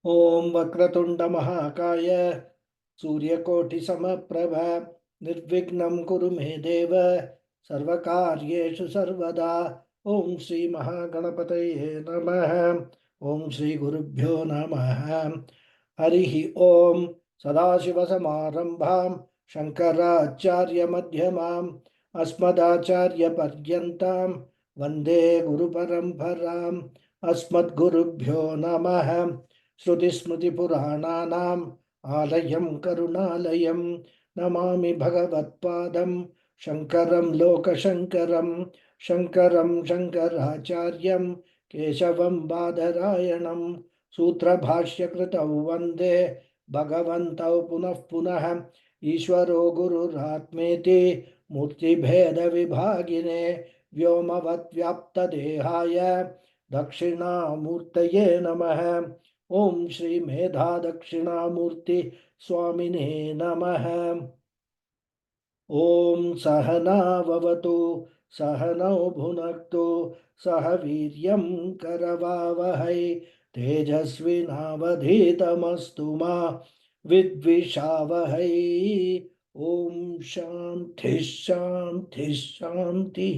Om Vakratunda Mahakaya Suryakoti Samaprabha Nirvignam Kuru Me Deva Sarvakaryeshu Sarvada Om Sri Mahaganapataye Namaha Om Sri Gurubhyo Namaha Harihi Om Sadashiva Samarambham Shankaracharya Madhyamam Asmadacharya Paryantam Vande Guru Paramparam Asmad Gurubhyo Namaha श्रुतिस्मृतिपुराणानाम् आलयं करुणालयं नमामि भगवत्पादं शङ्करं लोकशङ्करं शङ्करं शङ्कराचार्यं केशवं बादरायणं सूत्रभाष्यकृतौ वन्दे भगवन्तौ पुनः पुनः ईश्वरो गुरुरात्मेति मूर्तिभेदविभागिने व्योमवद्व्याप्तदेहाय दक्षिणामूर्तये नमः ओम श्री मेधा दक्षिणामूर्ति स्वामिने नमः। ओम सहनाववतु सहनौ भुनक्तु सह वीर्यं करवावहै तेजस्विनावधीतमस्तु मा विद्विषावहै। ओम शांति शांति शांति।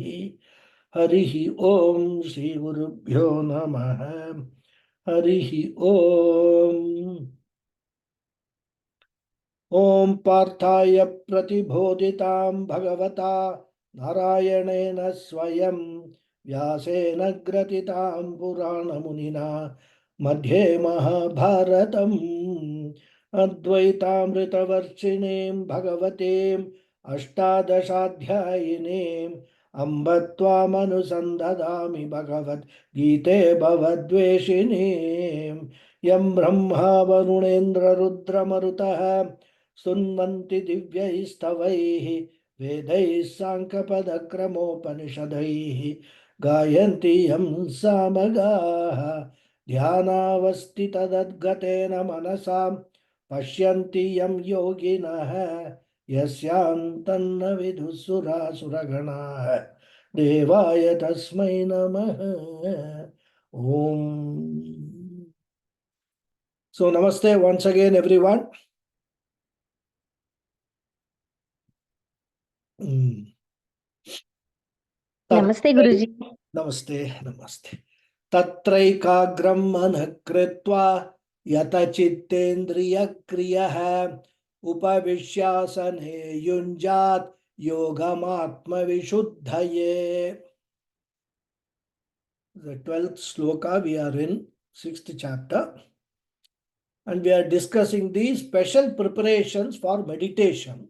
हरि ओम श्री गुरुभ्यो नमः। हरिः ओम। ओम पार्थाय प्रतिबोधितां भगवता नारायणेन स्वयं व्यासेन ग्रथितां पुराणमुनिना मध्ये महाभारतम् अद्वैतामृतवर्षिणीं भगवतीम् अष्टादशाध्यायिनीम् अम्ब त्वामनुसन्दधामि भगवद्गीते भवद्वेषिणीम् यं ब्रह्मा वरुणेन्द्ररुद्रमरुतः स्तुन्वन्ति दिव्यैस्तवैः वेदैः साङ्ख्यपदक्रमोपनिषदैः गायन्ति यं सामगाः ध्यानावस्थितदद्गतेन मनसां पश्यन्ति यं योगिनः यस्यान्तन्न विदुःसुरासुरगणाः देवाय तस्मै नमः। ओम। So, namaste once again, everyone. नमस्ते गुरुजी। नमस्ते नमस्ते। तत्रैकाग्रं मनः कृत्वा यतचित्तेन्द्रियक्रियः उपविश्यासने युञ्जात् योगमात्मविशुद्धये. The 12th sloka, we are in 6th chapter, and we are discussing these special preparations for meditation,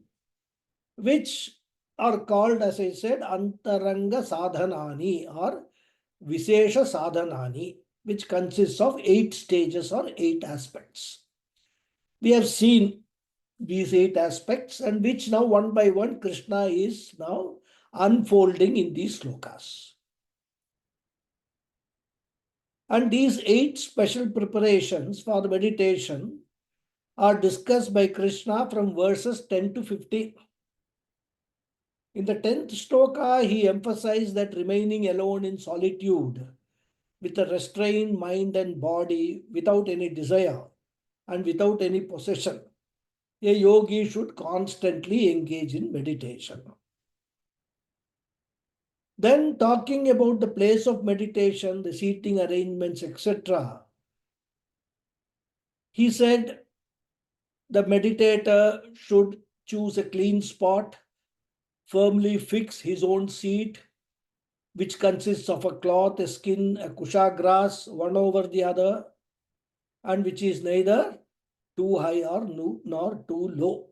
which are called, as I said, Antaranga Sadhanani or Vishesha Sadhanani, which consists of 8 stages or 8 aspects. We have seen these 8 aspects, and which now one by one Krishna is now unfolding in these slokas. And these 8 special preparations for the meditation are discussed by Krishna from verses 10 to 15. In the 10th shloka, he emphasized that remaining alone in solitude with a restrained mind and body, without any desire and without any possession, a yogi should constantly engage in meditation. Then, talking about the place of meditation, the seating arrangements, etc., he said the meditator should choose a clean spot, firmly fix his own seat, which consists of a cloth, a skin, a kusha grass, one over the other, and which is neither too high or nor too low.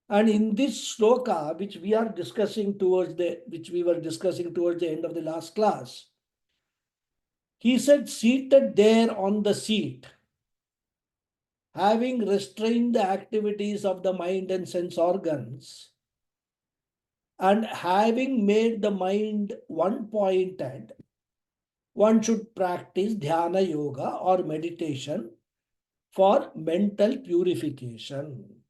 And in this shloka, which we were discussing towards the end of the last class, he said, seated there on the seat, having restrained the activities of the mind and sense organs, and having made the mind one-pointed, one should practice dhyana yoga or meditation for mental purification.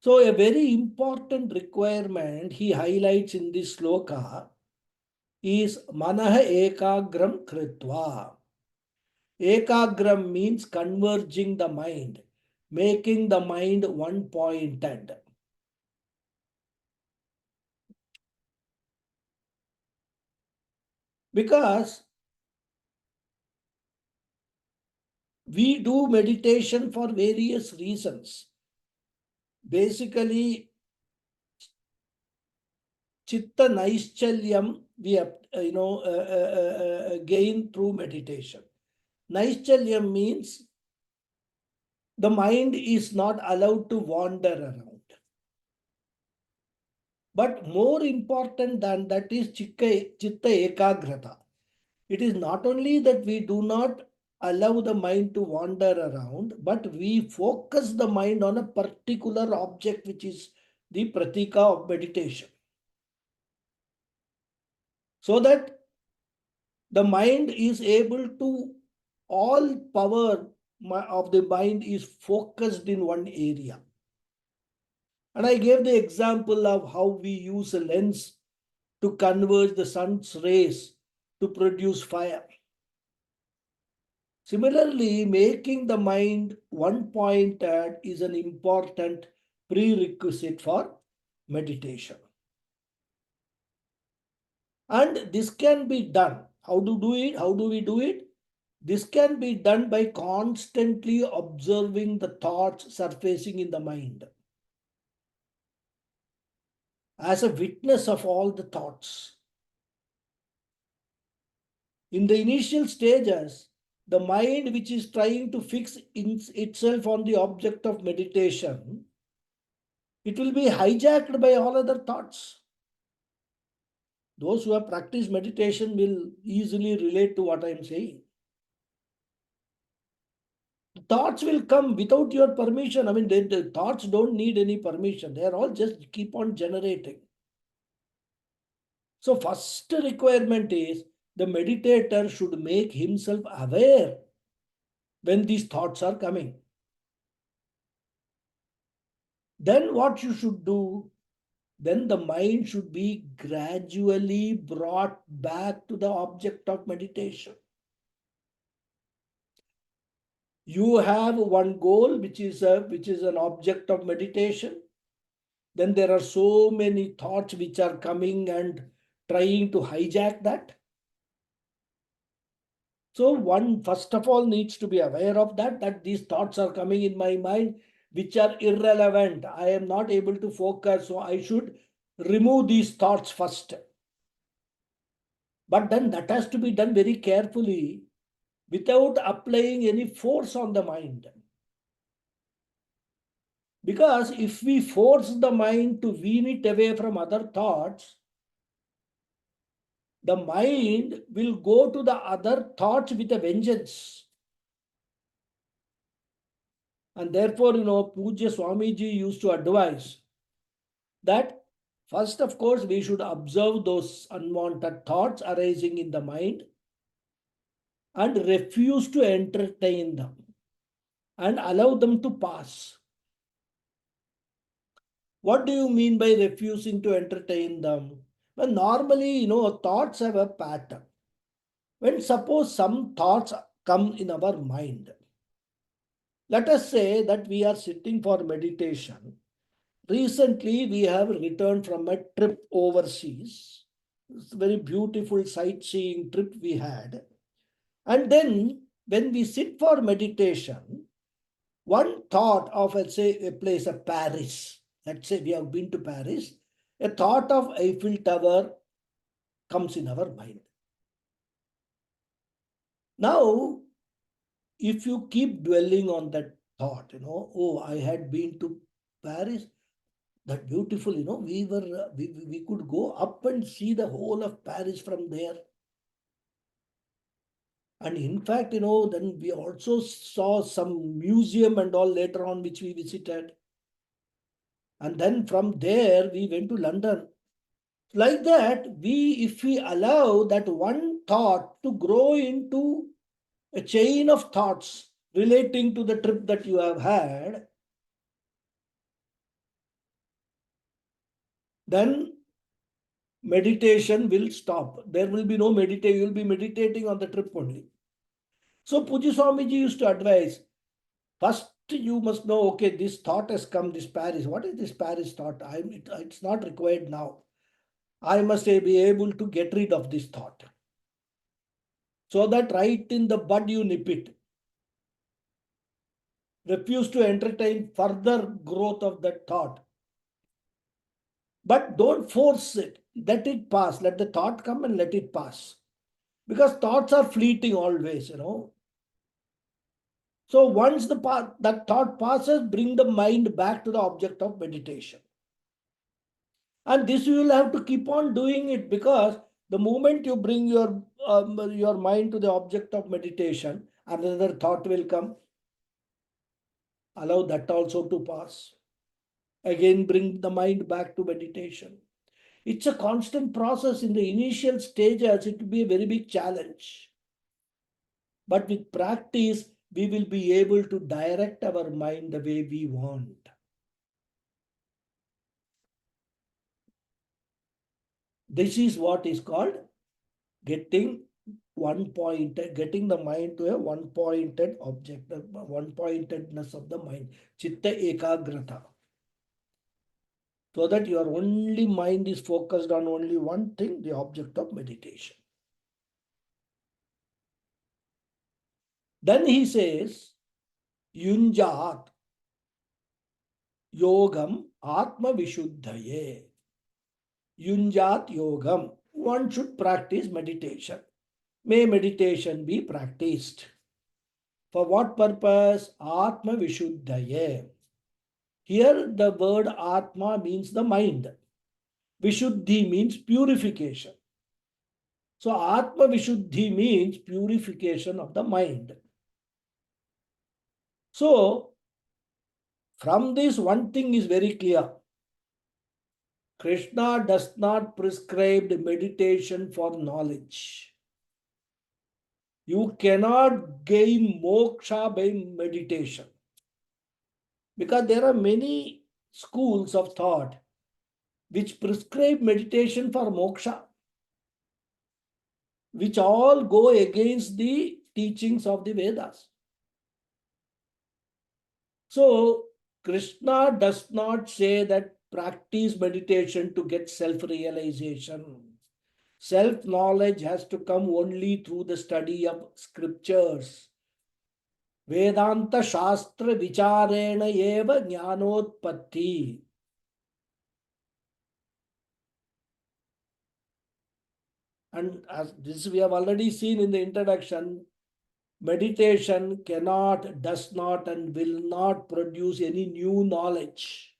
So a very important requirement he highlights in this sloka is Manaha Ekagram Kritva. Ekagram means converging the mind, making the mind one pointed. Because we do meditation for various reasons. Basically, Chitta Naischalyam we have, gain through meditation. Naischalyam means the mind is not allowed to wander around. But more important than that is Chitta Ekagrata. It is not only that we do not allow the mind to wander around, but we focus the mind on a particular object, which is the pratika of meditation. So that the mind is able to, all power of the mind is focused in one area. And I gave the example of how we use a lens to converge the sun's rays to produce fire. Similarly, making the mind one pointed is an important prerequisite for meditation. And this can be done. How to do it? How do we do it? This can be done by constantly observing the thoughts surfacing in the mind as a witness of all the thoughts. In the initial stages, the mind which is trying to fix itself on the object of meditation, it will be hijacked by all other thoughts. Those who have practiced meditation will easily relate to what I am saying. Thoughts will come without your permission. I mean, the thoughts don't need any permission. They are all just keep on generating. So first requirement is the meditator should make himself aware when these thoughts are coming. Then what you should do, then the mind should be gradually brought back to the object of meditation. You have one goal, which is an object of meditation. Then there are so many thoughts which are coming and trying to hijack that. So one first of all needs to be aware of that these thoughts are coming in my mind which are irrelevant. I am not able to focus, so I should remove these thoughts first. But then that has to be done very carefully without applying any force on the mind. Because if we force the mind to wean it away from other thoughts, the mind will go to the other thoughts with a vengeance. And therefore, Pujya Swamiji used to advise that first, of course, we should observe those unwanted thoughts arising in the mind and refuse to entertain them and allow them to pass. What do you mean by refusing to entertain them? Well, normally, thoughts have a pattern. When suppose some thoughts come in our mind, let us say that we are sitting for meditation. Recently, we have returned from a trip overseas. It's a very beautiful sightseeing trip we had. And then, when we sit for meditation, one thought of, let's say, a place of Paris. Let's say we have been to Paris. A thought of Eiffel Tower comes in our mind. Now, if you keep dwelling on that thought, oh, I had been to Paris, that beautiful, we could go up and see the whole of Paris from there. And in fact, then we also saw some museum and all later on, which we visited. And then from there, we went to London. Like that, if we allow that one thought to grow into a chain of thoughts relating to the trip that you have had, then meditation will stop. There will be no meditation. You will be meditating on the trip only. So Puji Swamiji used to advise, first you must know, okay, this thought has come, this Paris. What is this Paris thought? It's not required now. I must be able to get rid of this thought. So that right in the bud you nip it. Refuse to entertain further growth of that thought. But don't force it. Let it pass. Let the thought come and let it pass. Because thoughts are fleeting always, So once that thought passes, bring the mind back to the object of meditation. And this you will have to keep on doing it, because the moment you bring your mind to the object of meditation, another thought will come. Allow that also to pass. Again, bring the mind back to meditation. It's a constant process. In the initial stages, it will be a very big challenge. But with practice, we will be able to direct our mind the way we want. This is what is called getting getting the mind to a one-pointed object, the one-pointedness of the mind, chitta ekagrata. So that your only mind is focused on only one thing, the object of meditation. Then he says, Yunjat Yogam Atma Vishuddhaye. Yunjat Yogam. One should practice meditation. May meditation be practiced. For what purpose? Atma Vishuddhaye. Here the word Atma means the mind. Vishuddhi means purification. So Atma Vishuddhi means purification of the mind. So from this, one thing is very clear. Krishna does not prescribe meditation for knowledge. You cannot gain moksha by meditation. Because there are many schools of thought which prescribe meditation for moksha, which all go against the teachings of the Vedas. So Krishna does not say that practice meditation to get self-realization. Self-knowledge has to come only through the study of scriptures. Vedanta Shastra Vicharena Eva Jnanotpatti. And as this we have already seen in the introduction, meditation cannot, does not, and will not produce any new knowledge.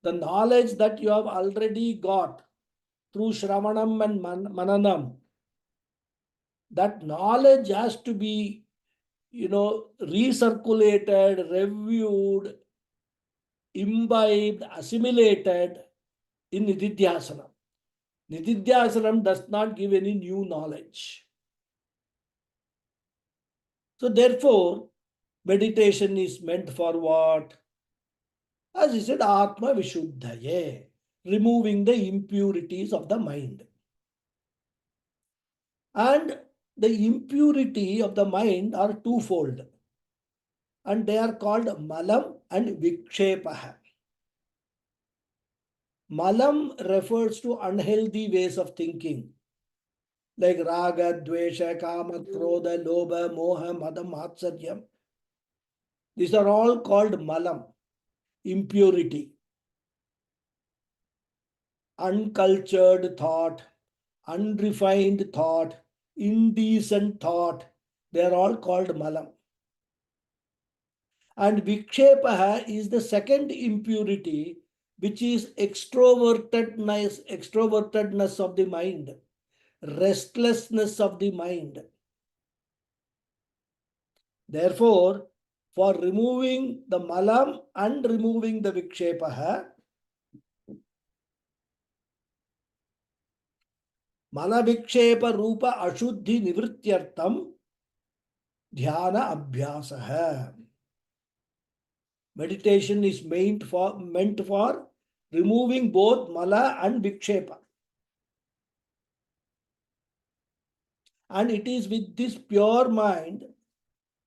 The knowledge that you have already got through Shravanam and Mananam, that knowledge has to be, recirculated, reviewed, imbibed, assimilated in Nididhyasanam. Nididhyasanam does not give any new knowledge. So therefore, meditation is meant for what? As he said, Atma Vishuddhaye, removing the impurities of the mind. And the impurity of the mind are twofold. And they are called malam and vikshepaha. Malam refers to unhealthy ways of thinking, like raga, dvesha, kama, krodha, lobha, moha, madam, matsaryam. These are all called malam, impurity. Uncultured thought, unrefined thought, indecent thought, they are all called malam. And vikshepaha is the second impurity, which is extrovertedness of the mind, restlessness of the mind. Therefore, for removing the malam and removing the vikshepaha, malavikshepa rupa ashuddhi nivrityartam dhyana abhyasaha. Meditation is meant for removing both mala and vikshepa. And it is with this pure mind,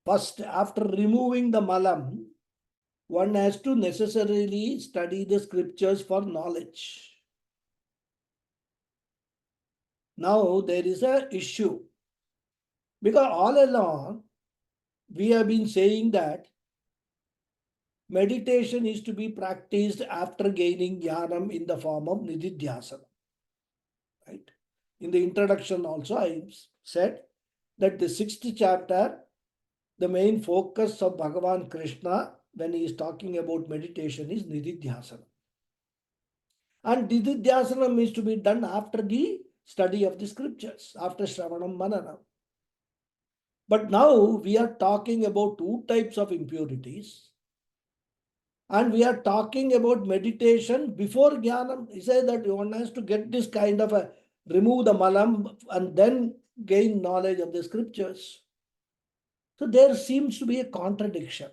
first after removing the malam, one has to necessarily study the scriptures for knowledge. Now there is an issue, because all along we have been saying that meditation is to be practiced after gaining jnanam in the form of nididhyasana. Right? In the introduction also I said that the sixth chapter, the main focus of Bhagavan Krishna when he is talking about meditation is nididhyasana. And nididhyasana is to be done after the study of the scriptures, after Shravanam Mananam. But now we are talking about two types of impurities. And we are talking about meditation before jnanam. He says that one has to get this kind of a remove the malam and then gain knowledge of the scriptures. So there seems to be a contradiction.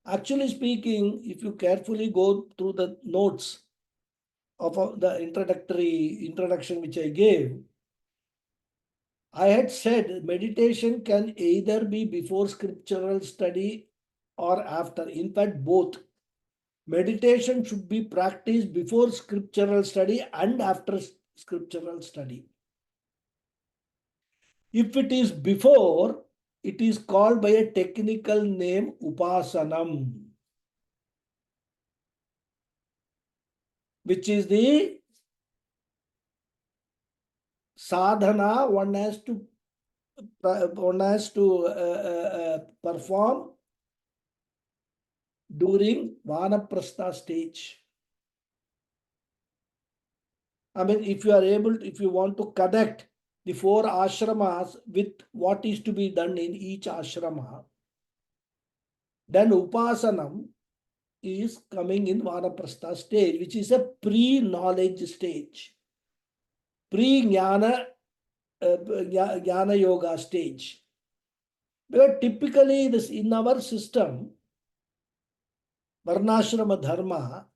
Actually speaking, if you carefully go through the notes of the introduction which I gave, I had said meditation can either be before scriptural study or after. In fact, both. Meditation should be practiced before scriptural study and after scriptural study. If it is before, it is called by a technical name upasanam, which is the sadhana one has to perform during vanaprastha stage. I mean, if you are able to, if you want to connect the four ashramas with what is to be done in each ashrama, then upasanam is coming in vanaprastha stage, which is a pre-knowledge stage, pre-jnana jnana yoga stage. Because typically this in our system, varnashrama dharma,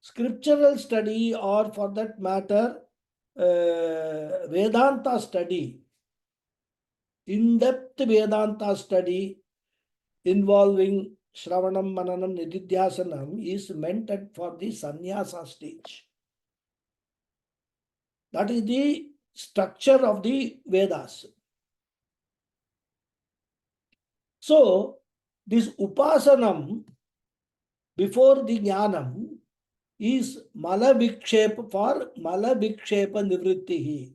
scriptural study or for that matter Vedanta study, in-depth Vedanta study involving Shravanam, Mananam, Nididhyasanam is meant for the sannyasa stage. That is the structure of the Vedas. So, this upasanam before the jnanam is mala vikshepa for mala vikshepa nivrittihi.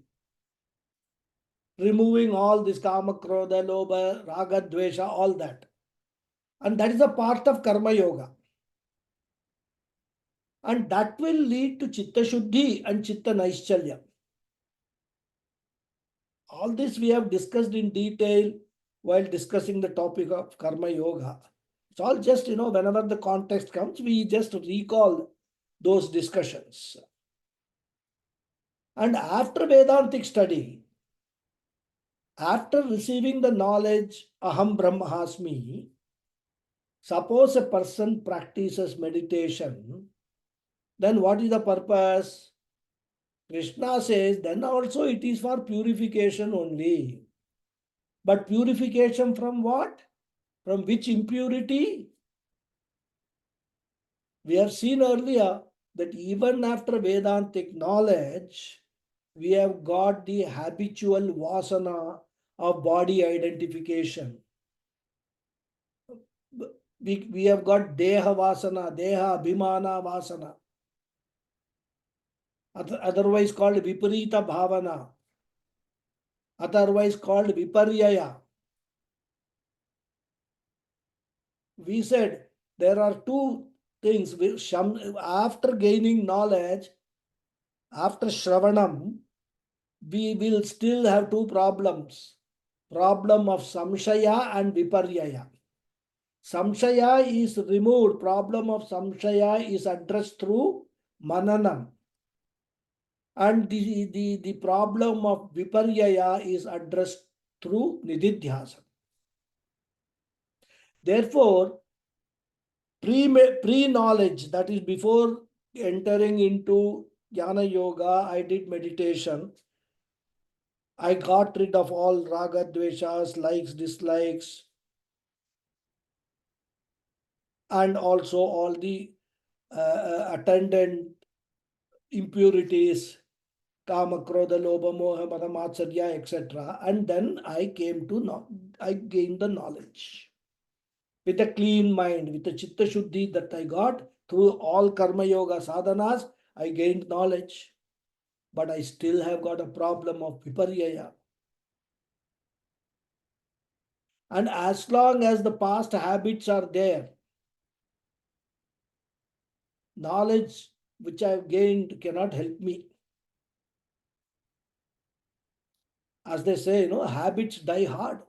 Removing all this kama, krodha, lobha, raga, dvesha, all that. And that is a part of karma yoga. And that will lead to chitta shuddhi and chitta naishchalya. All this we have discussed in detail while discussing the topic of karma yoga. It's all just, whenever the context comes, we just recall those discussions. And after Vedantic study, after receiving the knowledge, Aham Brahmasmi, suppose a person practices meditation, then what is the purpose? Krishna says, then also it is for purification only. But purification from what? From which impurity? We have seen earlier that even after Vedantic knowledge, we have got the habitual vasana of body identification. We have got deha vasana, deha abhimana vasana, otherwise called viparita bhavana, otherwise called viparyaya. We said there are two things. After gaining knowledge, after Shravanam, we will still have two problems. Problem of samshaya and viparyaya. Samshaya is removed. Problem of samshaya is addressed through mananam. And the problem of viparyaya is addressed through nididhyasana. Therefore, pre-knowledge, that is before entering into Jnana Yoga, I did meditation. I got rid of all raga, dveshas, likes, dislikes, and also all the attendant impurities, kama, krodha, lobha, moha, mada, matsarya, etc. And then I gained the knowledge. With a clean mind, with a chitta shuddhi that I got through all karma yoga sadhanas, I gained knowledge. But I still have got a problem of viparyaya. And as long as the past habits are there, knowledge which I have gained cannot help me. As they say, habits die hard.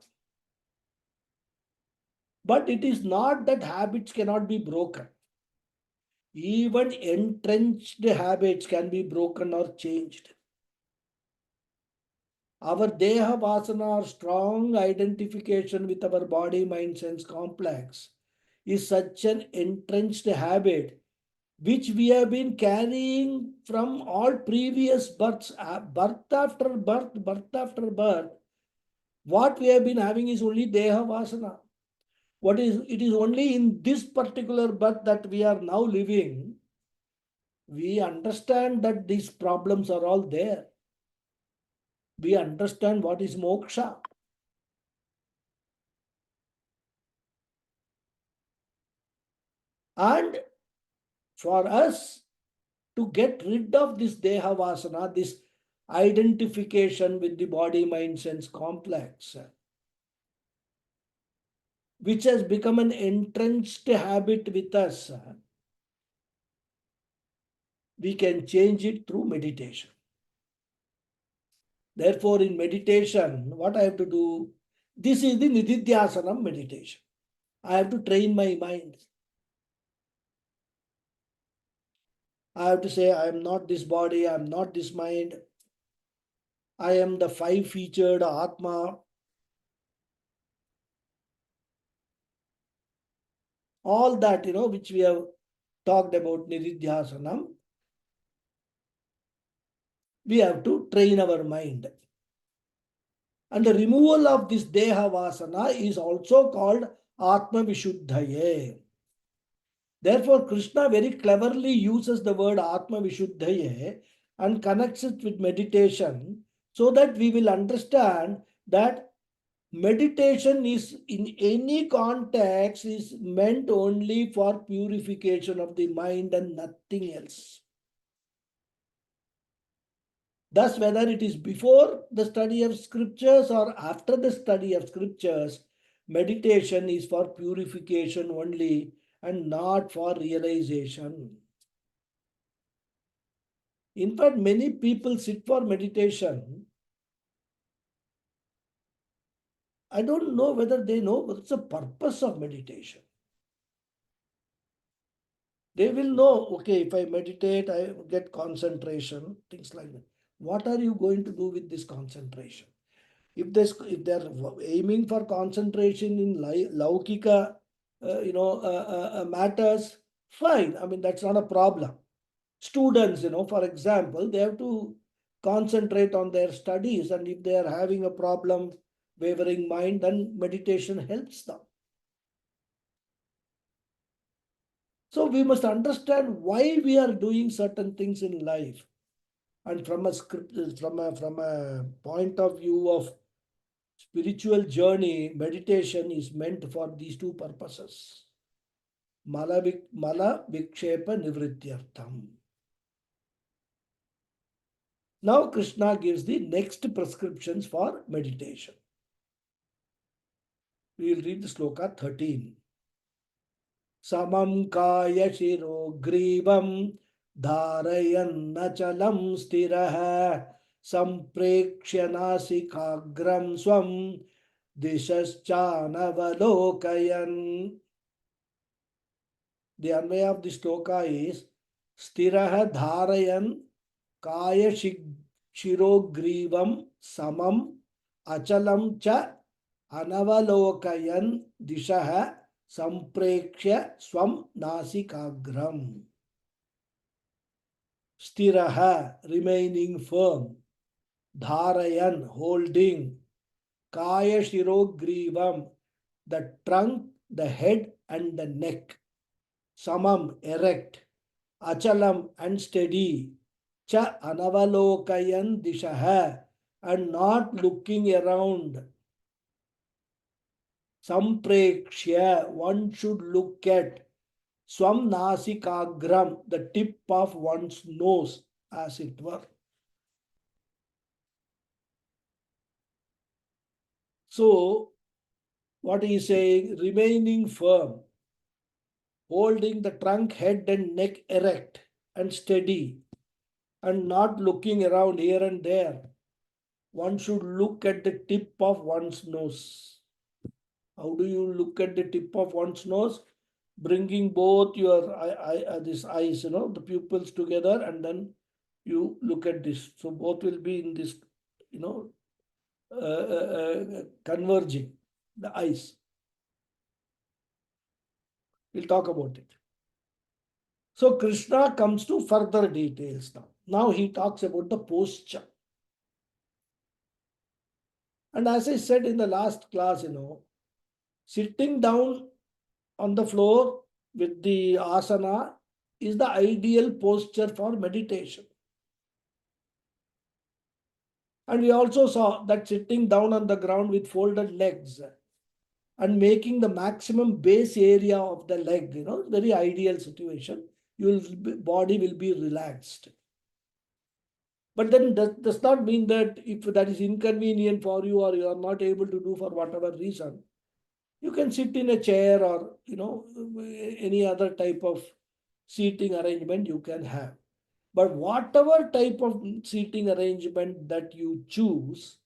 But it is not that habits cannot be broken. Even entrenched habits can be broken or changed. Our Deha Vasana, or strong identification with our body, mind, sense complex, is such an entrenched habit which we have been carrying from all previous births, birth after birth, birth after birth. What we have been having is only Deha Vasana. It is only in this particular birth that we are now living. We understand that these problems are all there. We understand what is moksha. And for us to get rid of this Deha Vasana, this identification with the body, mind, sense complex, which has become an entrenched habit with us, we can change it through meditation. Therefore, in meditation, what I have to do? This is the Nididhyasanam meditation. I have to train my mind. I have to say, I am not this body, I am not this mind. I am the five-featured Atma. All that, which we have talked about Nididhyasanam, we have to train our mind. And the removal of this Deha Vasana is also called Atma Vishuddhaye. Therefore, Krishna very cleverly uses the word Atma Vishuddhaye and connects it with meditation so that we will understand that meditation is in any context is meant only for purification of the mind and nothing else. Thus, whether it is before the study of scriptures or after the study of scriptures, meditation is for purification only and not for realization. In fact, many people sit for meditation. I don't know whether they know what's the purpose of meditation. They will know, okay, if I meditate, I get concentration, things like that. What are you going to do with this concentration? If they're aiming for concentration in laukika, matters, fine. I mean, that's not a problem. Students, for example, they have to concentrate on their studies, and if they are having a problem, wavering mind, then meditation helps them. So we must understand why we are doing certain things in life, and from a point of view of spiritual journey, meditation is meant for these two purposes. Mala vikshepa nivrityartham. Now Krishna gives the next prescriptions for meditation. We will read the sloka 13. Samam kaya shiro grivam dharayannachalam stiraha samprekshya nasikagram swam dishaschanavalokayan. The Anvaya of the sloka is Stiraha Dharayan Kaya Shirogrivam Samam Achalam Cha Anavalokayan Dishaha Samprekshya swam nasikagram. Stiraha, remaining firm. Dharayan, holding. Kaya shirogrivam, the trunk, the head and the neck. Samam, erect. Achalam, unsteady. Cha anavalokayan dishaha, and not looking around. Samprekshya, one should look at. Swam nasikagram, the tip of one's nose, as it were. So, what he is saying, remaining firm, holding the trunk, head, and neck erect and steady, and not looking around here and there. One should look at the tip of one's nose. How do you look at the tip of one's nose? Bringing both your this eyes, the pupils together, and then you look at this. So both will be in this, converging, the eyes. We'll talk about it. So Krishna comes to further details now. Now he talks about the posture. And as I said in the last class, sitting down on the floor with the asana is the ideal posture for meditation. And we also saw that sitting down on the ground with folded legs and making the maximum base area of the leg, very ideal situation. Your body will be relaxed. But then that does not mean that if that is inconvenient for you or you are not able to do for whatever reason, you can sit in a chair or any other type of seating arrangement you can have. But whatever type of seating arrangement that you choose,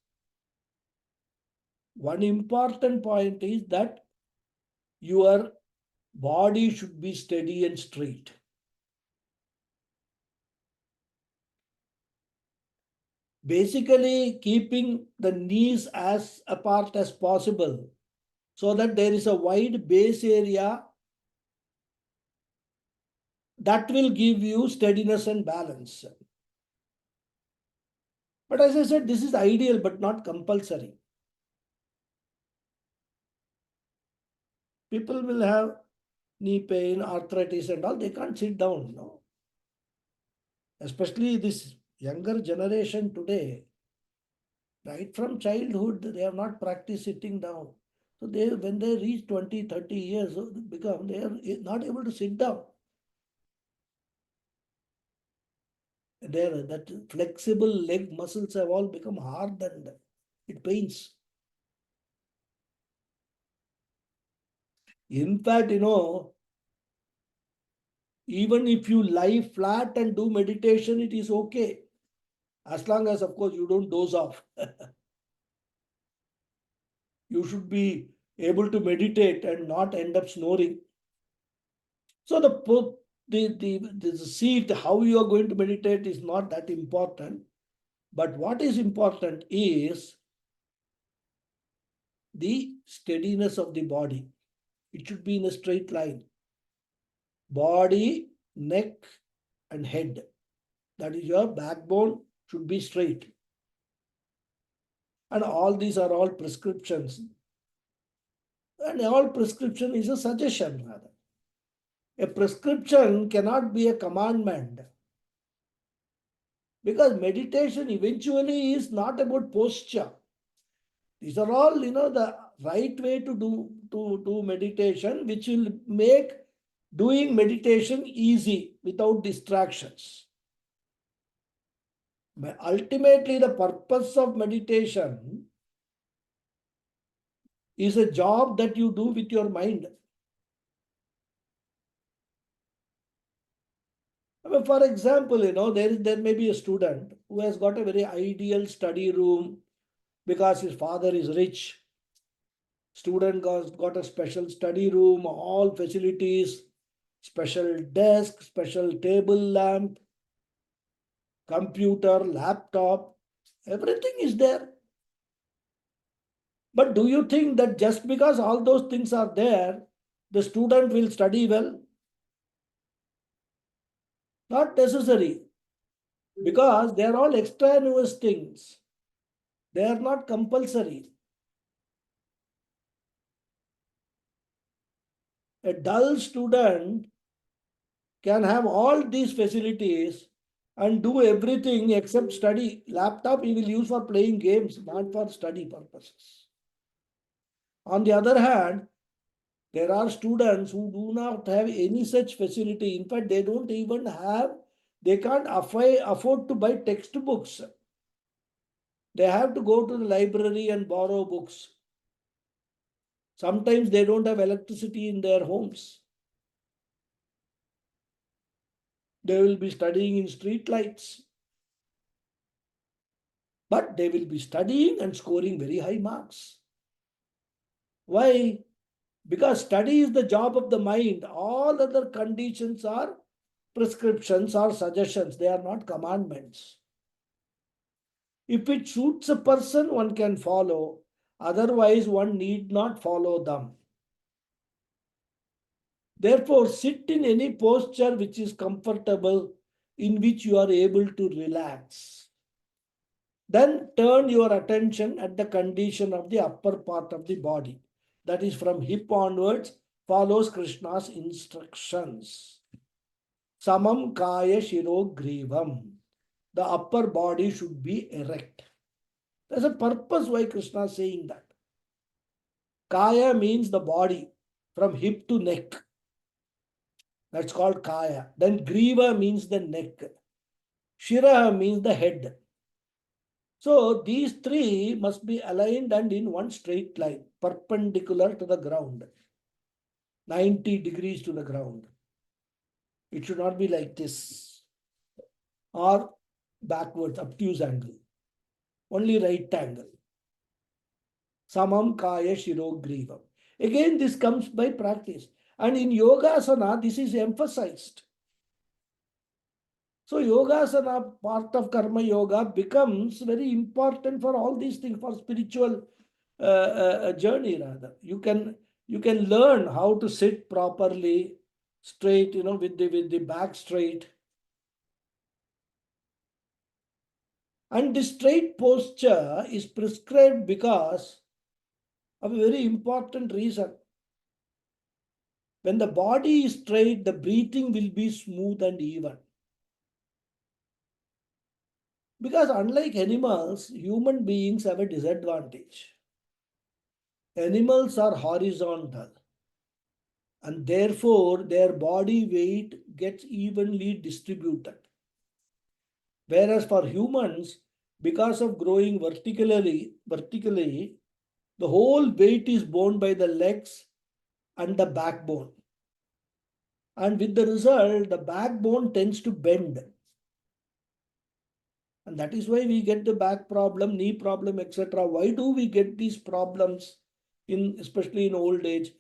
one important point is that your body should be steady and straight. Basically, keeping the knees as apart as possible so that there is a wide base area that will give you steadiness and balance. But as I said, this is ideal but not compulsory. People will have knee pain, arthritis and all, they can't sit down, Especially this younger generation today, right from childhood, they have not practiced sitting down. So when they reach 20, 30 years, they are not able to sit down. That flexible leg muscles have all become hard and it pains. In fact, even if you lie flat and do meditation, it is okay. As long as, of course, you don't doze off. You should be able to meditate and not end up snoring. So the seat, how you are going to meditate is not that important. But what is important is the steadiness of the body. It should be in a straight line. Body, neck, and head. That is your backbone should be straight. And all these are all prescriptions. And all prescription is a suggestion rather. A prescription cannot be a commandment. Because meditation eventually is not about posture. These are all, the right way to do meditation, which will make doing meditation easy without distractions. But ultimately, the purpose of meditation is a job that you do with your mind. I mean, for example, there may be a student who has got a very ideal study room because his father is rich. Student got a special study room, all facilities, special desk, special table lamp, computer, laptop, everything is there. But do you think that just because all those things are there, the student will study well? Not necessary, because they are all extraneous things. They are not compulsory. A dull student can have all these facilities and do everything except study. Laptop he will use for playing games, not for study purposes. On the other hand, there are students who do not have any such facility. In fact, they don't even have, they can't afford to buy textbooks. They have to go to the library and borrow books. Sometimes they don't have electricity in their homes. They will be studying in street lights. But they will be studying and scoring very high marks. Why? Because study is the job of the mind. All other conditions are prescriptions or suggestions. They are not commandments. If it suits a person, one can follow. Otherwise, one need not follow them. Therefore, sit in any posture which is comfortable, in which you are able to relax. Then turn your attention at the condition of the upper part of the body. That is, from hip onwards, follows Krishna's instructions. Samam kaya shiro grivam. The upper body should be erect. There's a purpose why Krishna is saying that. Kaya means the body, from hip to neck. That's called kaya. Then griva means the neck. Shira means the head. So these three must be aligned and in one straight line, perpendicular to the ground, 90 degrees to the ground. It should not be like this or backwards, obtuse angle. Only right angle. Samam kaya shiro grivam. Again, this comes by practice. And in yogasana, this is emphasized. So yogasana, part of karma yoga, becomes very important for all these things, for spiritual journey rather. You can learn how to sit properly, straight, with the back straight. And the straight posture is prescribed because of a very important reason. When the body is straight, the breathing will be smooth and even. Because unlike animals, human beings have a disadvantage. Animals are horizontal, and therefore their body weight gets evenly distributed. Whereas for humans, because of growing vertically, the whole weight is borne by the legs and the backbone. And with the result, the backbone tends to bend. And that is why we get the back problem, knee problem, etc. Why do we get these problems, especially in old age?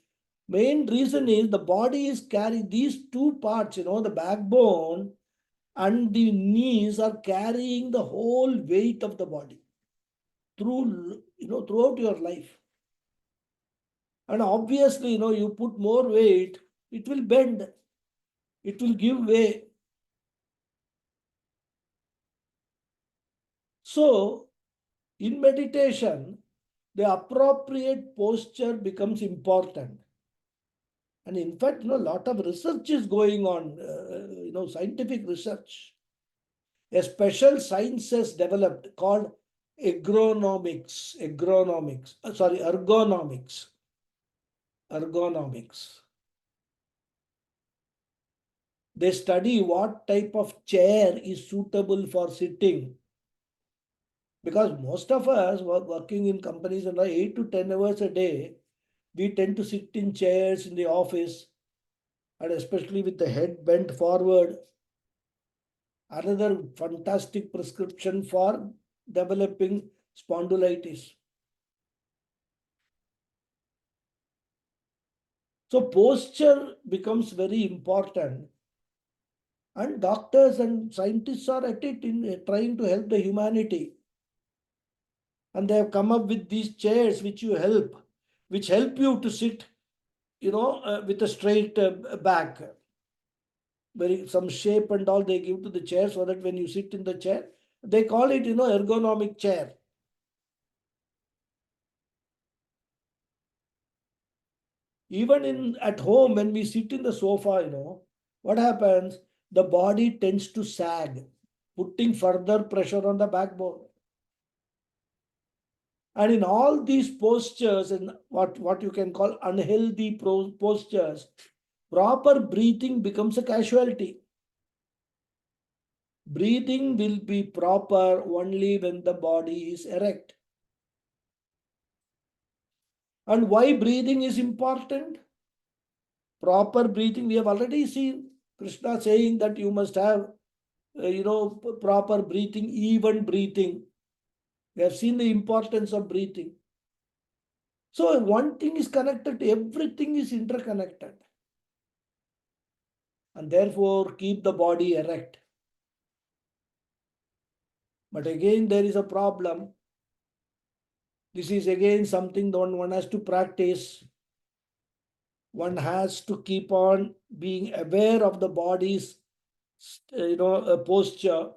Main reason is the body is carrying these two parts, the backbone and the knees are carrying the whole weight of the body throughout your life. And obviously, you put more weight, it will bend, it will give way. So, in meditation, the appropriate posture becomes important. And in fact, a lot of research is going on, scientific research. A special science has developed called ergonomics. They study what type of chair is suitable for sitting. Because most of us working in companies 8 to 10 hours a day, we tend to sit in chairs in the office, and especially with the head bent forward. Another fantastic prescription for developing spondylitis. So posture becomes very important, and doctors and scientists are at it in trying to help the humanity. And they have come up with these chairs which help you to sit with a straight back, very some shape and all they give to the chair so that when you sit in the chair, they call it, ergonomic chair. Even at home, when we sit in the sofa, what happens? The body tends to sag, putting further pressure on the backbone. And in all these postures, and what you can call unhealthy postures, proper breathing becomes a casualty. Breathing will be proper only when the body is erect. And why breathing is important? Proper breathing, we have already seen Krishna saying that you must have, proper breathing, even breathing. We have seen the importance of breathing. So one thing is connected, everything is interconnected. And therefore, keep the body erect. But again, there is a problem. This is again something that one has to practice. One has to keep on being aware of the body's, posture.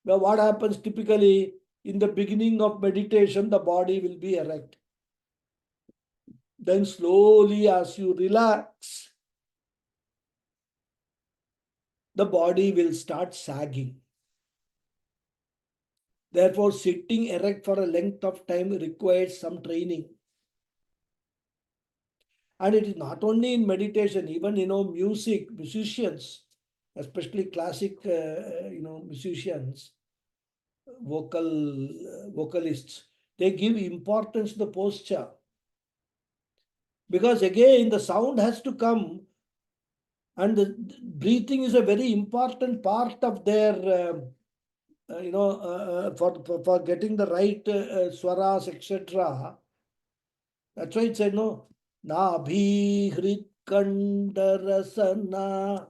Now, what happens typically in the beginning of meditation, the body will be erect. Then slowly, as you relax, the body will start sagging. Therefore, sitting erect for a length of time requires some training. And it is not only in meditation, even musicians, especially classic musicians, vocalists, they give importance to the posture, because again the sound has to come, and the breathing is a very important part of their for getting the right swaras, etc. That's why it said, no, Nabhi Hrit Kandarasana.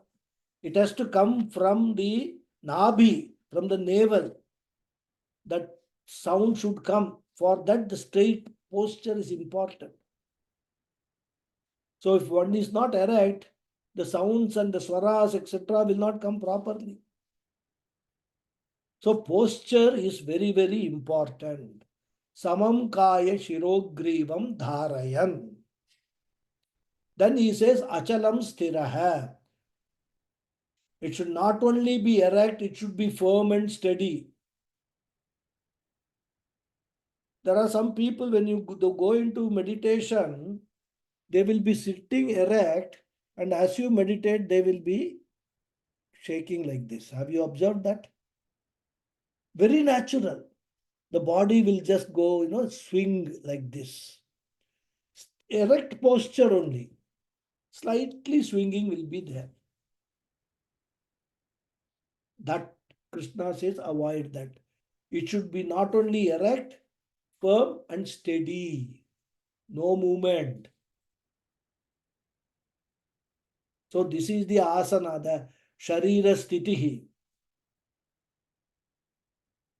It has to come from the Nabhi, from the navel. That sound should come. For that, the straight posture is important. So if one is not erect, the sounds and the swaras, etc., will not come properly. So posture is very, very important. Samam kaya shirogrivam dharayan. Then he says, achalam sthiraha. It should not only be erect, it should be firm and steady. There are some people, when you go into meditation, they will be sitting erect, and as you meditate, they will be shaking like this. Have you observed that? Very natural. The body will just go, swing like this. Erect posture only. Slightly swinging will be there. That Krishna says, avoid that. It should be not only erect, firm and steady. No movement. So this is the asana, the sharira sthitihi.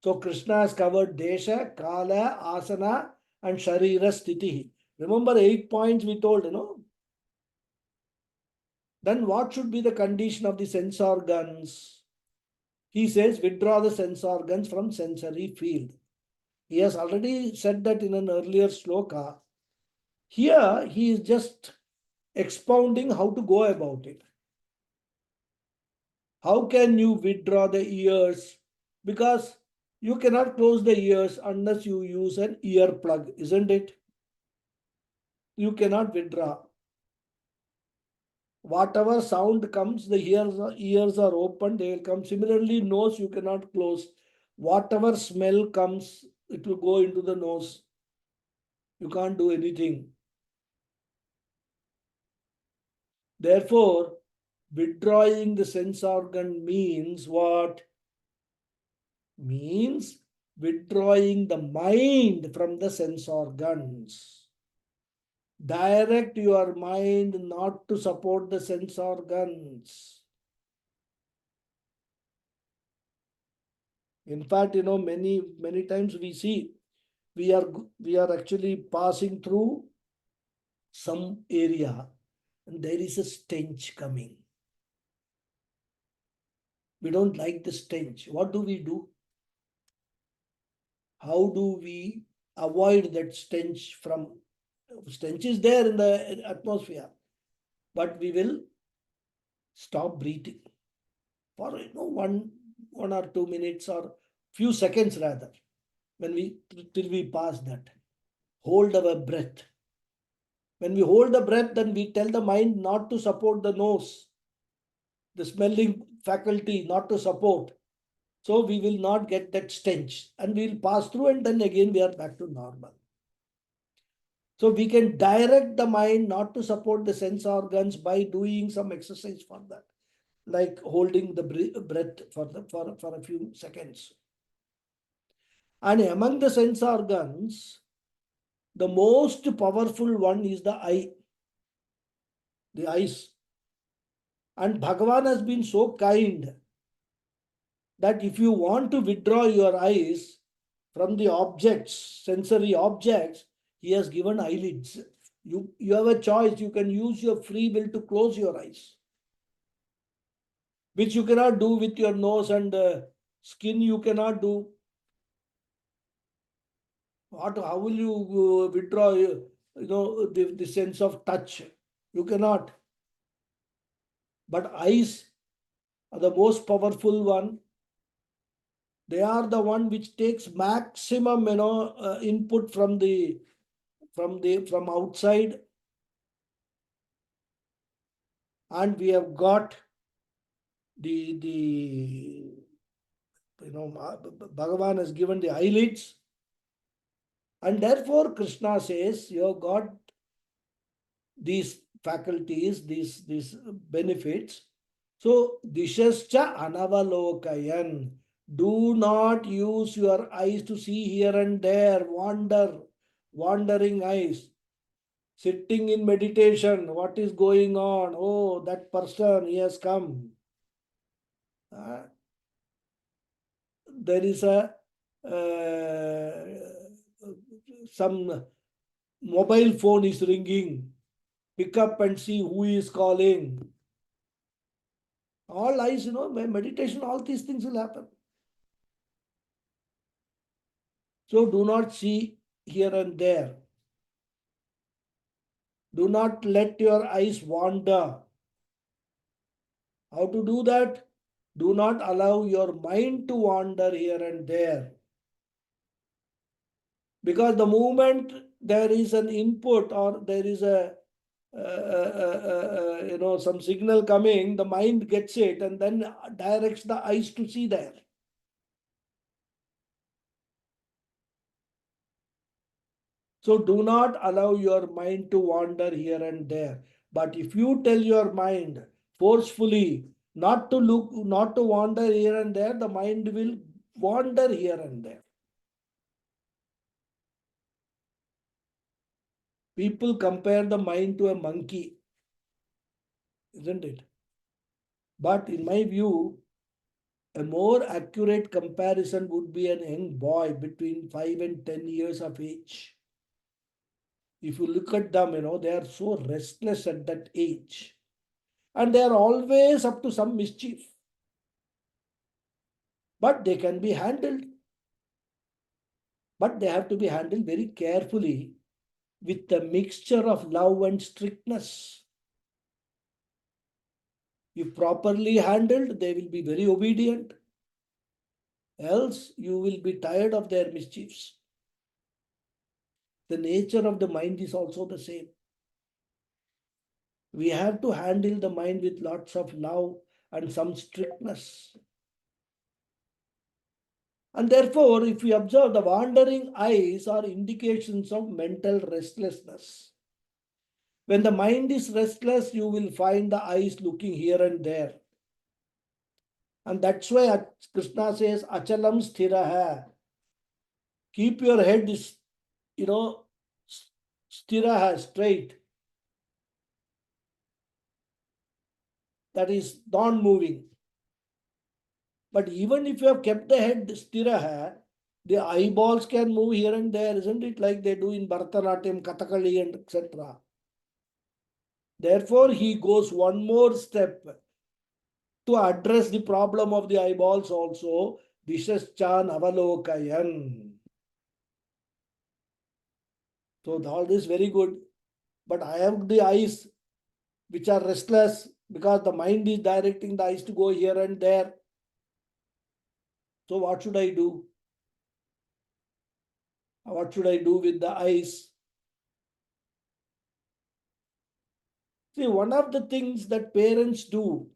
So Krishna has covered desha, kala, asana and sharira sthitihi. Remember 8 points we told, Then what should be the condition of the sense organs? He says, withdraw the sense organs from sensory field. He has already said that in an earlier sloka. Here, he is just expounding how to go about it. How can you withdraw the ears? Because you cannot close the ears unless you use an ear plug, isn't it? You cannot withdraw. Whatever sound comes, the ears are open, they will come. Similarly, nose you cannot close. Whatever smell comes, it will go into the nose. You can't do anything. Therefore, withdrawing the sense organ means what? Means withdrawing the mind from the sense organs. Direct your mind not to support the sense organs. In fact, many times we see we are actually passing through some area, and there is a stench coming. We don't like the stench. What do? How do we avoid that stench from? Stench is there in the atmosphere, but we will stop breathing for one or 2 minutes or few seconds rather. When we till we pass that, hold our breath. When we hold the breath, then we tell the mind not to support the nose, the smelling faculty not to support. So we will not get that stench and we will pass through, and then again we are back to normal. So we can direct the mind not to support the sense organs by doing some exercise for that, like holding the breath for a few seconds. And among the sense organs, the most powerful one is the eye, the eyes. And Bhagavan has been so kind that if you want to withdraw your eyes from the objects, sensory objects, he has given eyelids. You have a choice. You can use your free will to close your eyes, which you cannot do with your nose and skin. You cannot do. How will you withdraw the sense of touch? You cannot. But eyes are the most powerful one. They are the one which takes maximum input from outside, and we have got the Bhagavan has given the eyelids, and therefore Krishna says you have got these faculties, these benefits. So dishascha anavalokayan. Do not use your eyes to see here and there, wandering eyes. Sitting in meditation, what is going on? Oh, that person, he has come. There is some mobile phone is ringing. Pick up and see who is calling. All eyes, meditation, all these things will happen. So do not see here and there. Do not let your eyes wander. How to do that? Do not allow your mind to wander here and there. Because the moment there is an input or there is some signal coming, the mind gets it and then directs the eyes to see there. So do not allow your mind to wander here and there. But if you tell your mind forcefully not to look, not to wander here and there, the mind will wander here and there. People compare the mind to a monkey, isn't it? But in my view, a more accurate comparison would be an young boy between 5 and 10 years of age. If you look at them, they are so restless at that age. And they are always up to some mischief. But they can be handled. But they have to be handled very carefully with a mixture of love and strictness. If properly handled, they will be very obedient. Else, you will be tired of their mischiefs. The nature of the mind is also the same. We have to handle the mind with lots of love and some strictness. And therefore, if we observe, the wandering eyes are indications of mental restlessness. When the mind is restless, you will find the eyes looking here and there. And that's why Krishna says, Achalam sthiraha. Keep your head, sthiraha, straight. That is non-moving. But even if you have kept the head sthiraha, the eyeballs can move here and there, isn't it? Like they do in Bharatanatyam, Kathakali, and etc. Therefore, he goes one more step to address the problem of the eyeballs also. Dishaschan avalokayan. So all this very good. But I have the eyes which are restless because the mind is directing the eyes to go here and there. So what should I do? What should I do with the eyes? See, one of the things that parents do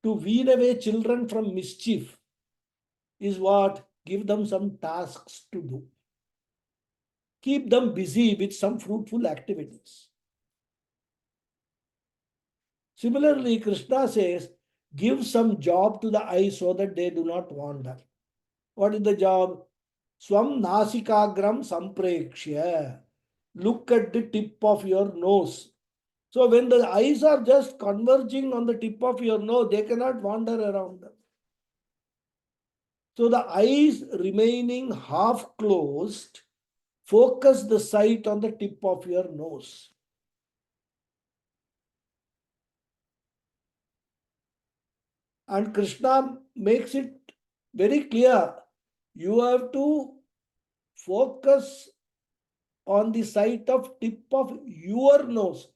to wean away children from mischief is what? Give them some tasks to do. Keep them busy with some fruitful activities. Similarly, Krishna says, give some job to the eyes so that they do not wander. What is the job? Swam nasikagram samprekshya. Look at the tip of your nose. So when the eyes are just converging on the tip of your nose, they cannot wander around. So the eyes remaining half closed, focus the sight on the tip of your nose. And Krishna makes it very clear. You have to focus on the sight of tip of your nose.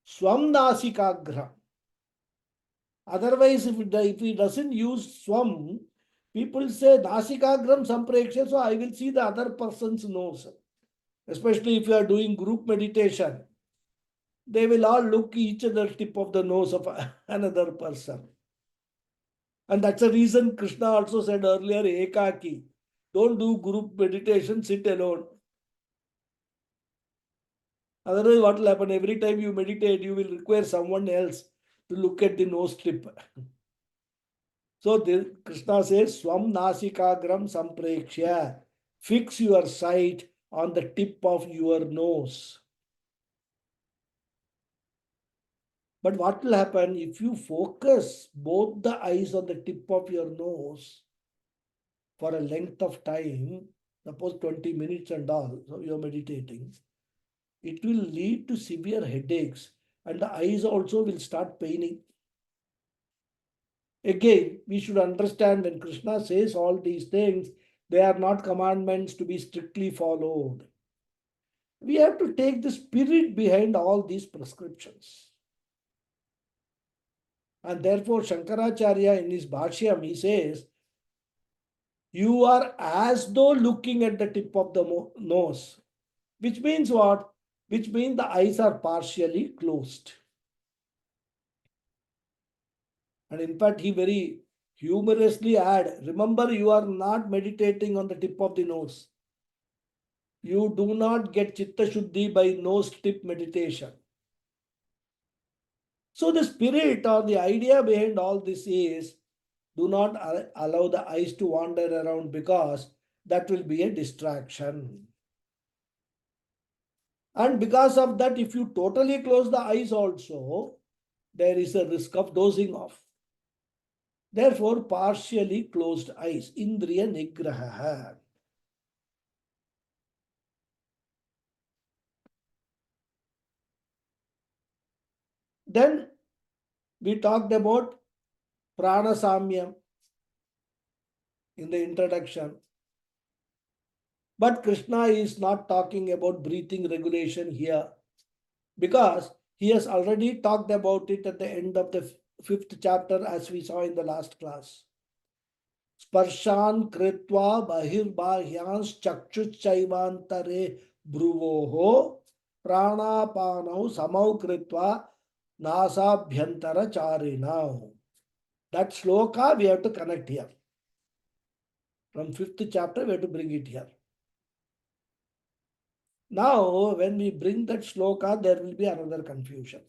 Swam nasikagra. Otherwise, if he doesn't use swam, people say nasikagram sampreksha, so I will see the other person's nose. Especially if you are doing group meditation, they will all look each other tip of the nose of another person. And that's the reason Krishna also said earlier, ekaki. Don't do group meditation, sit alone. Otherwise, what will happen? Every time you meditate, you will require someone else to look at the nose tip. So Krishna says, Swam nasikagram samprekshya. Fix your sight on the tip of your nose. But what will happen if you focus both the eyes on the tip of your nose for a length of time, suppose 20 minutes and all, so you're meditating, it will lead to severe headaches and the eyes also will start paining. Again, we should understand when Krishna says all these things, they are not commandments to be strictly followed. We have to take the spirit behind all these prescriptions. And therefore, Shankaracharya in his Bhashyam, he says, you are as though looking at the tip of the nose. Which means what? Which means the eyes are partially closed. And in fact, he very humorously add, remember you are not meditating on the tip of the nose. You do not get Chitta Shuddhi by nose tip meditation. So the spirit or the idea behind all this is, do not allow the eyes to wander around because that will be a distraction. And because of that, if you totally close the eyes also, there is a risk of dozing off. Therefore, partially closed eyes, Indriya Nigraha. Then we talked about Prana Samyam in the introduction. But Krishna is not talking about breathing regulation here because he has already talked about it at the end of the fifth chapter as we saw in the last class. Sparshan kritva bahirbahyans chakshuchaivantare bhruvoho pranapanau samau kritva nasabhyantara charina. That sloka we have to connect here. From fifth chapter we have to bring it here. Now, when we bring that sloka, there will be another confusion.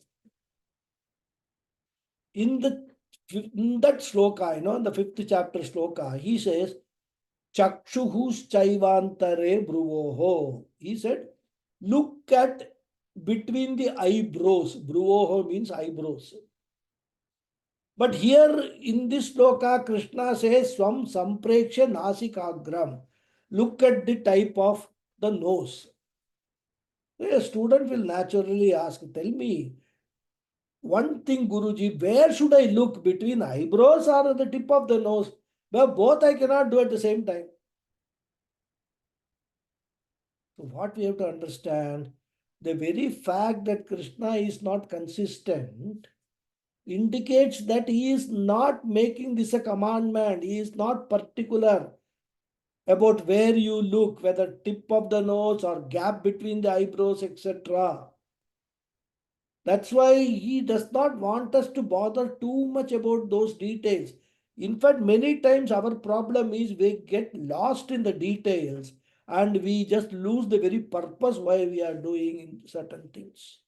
In that sloka, in the fifth chapter sloka, he says, Chakshuhus chaivantare bhruvoho. He said, look at between the eyebrows. Bhruvoho means eyebrows. But here in this sloka, Krishna says, Swam sampreksha nasikagram. Look at the type of the nose. A student will naturally ask, tell me one thing, Guruji, where should I look, between eyebrows or the tip of the nose? Well, both I cannot do at the same time. So what we have to understand, the very fact that Krishna is not consistent indicates that he is not making this a commandment. He is not particular about where you look, whether tip of the nose or gap between the eyebrows, etc. That's why he does not want us to bother too much about those details. In fact, many times our problem is we get lost in the details and we just lose the very purpose why we are doing certain things.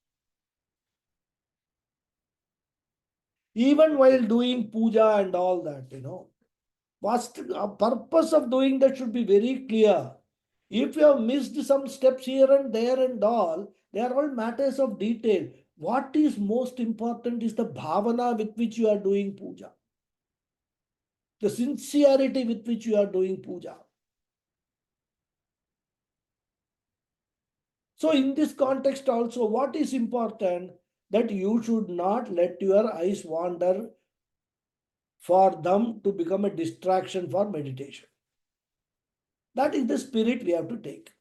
Even while doing puja and all that, what's the purpose of doing that should be very clear. If you have missed some steps here and there and all, they are all matters of detail. What is most important is the bhavana with which you are doing puja, the sincerity with which you are doing puja. So, in this context, also, what is important, that you should not let your eyes wander for them to become a distraction for meditation. That is the spirit we have to take.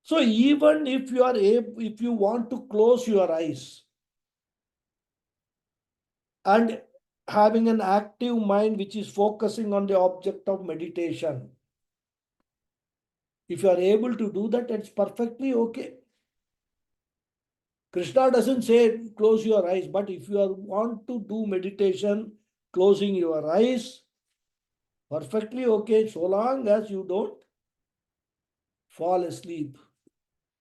So even if you are able, if you want to close your eyes and having an active mind which is focusing on the object of meditation, if you are able to do that, it's perfectly okay. Krishna doesn't say close your eyes, but if you want to do meditation, closing your eyes, perfectly okay, so long as you don't fall asleep.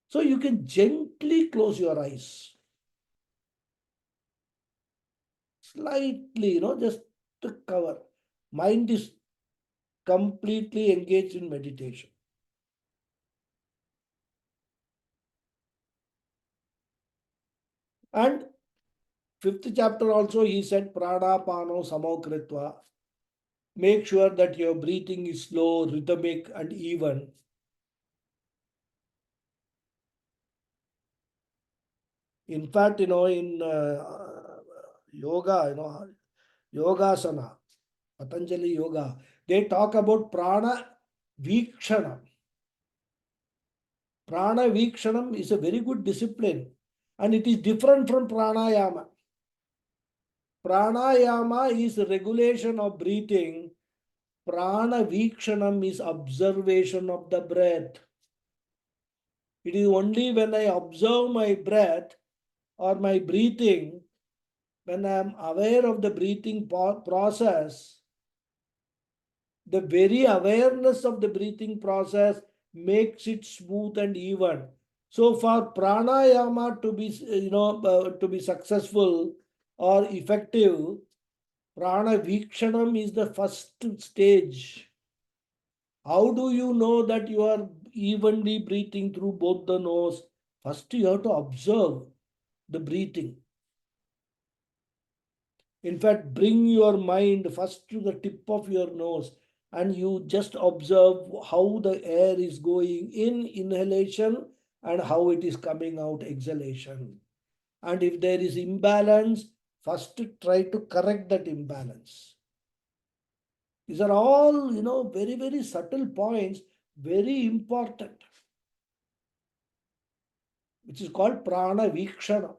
So you can gently close your eyes. Slightly, just to cover. Mind is completely engaged in meditation. And fifth chapter also he said pranapano samokritva. Make sure that your breathing is slow, rhythmic, and even. In fact, in yoga, yogasana, Patanjali yoga, they talk about prana vikshanam. Prana vikshanam is a very good discipline and it is different from pranayama. Pranayama is regulation of breathing. Prana vikshanam is observation of the breath. It is only when I observe my breath or my breathing, when I am aware of the breathing process, the very awareness of the breathing process makes it smooth and even. So for pranayama to be, to be successful or effective, prana vikshanam is the first stage. How do you know that you are evenly breathing through both the nose? First, you have to observe the breathing. In fact, bring your mind first to the tip of your nose and you just observe how the air is going in inhalation and how it is coming out exhalation. And if there is imbalance, first try to correct that imbalance. These are all, very, very subtle points, very important, which is called prana vikshana.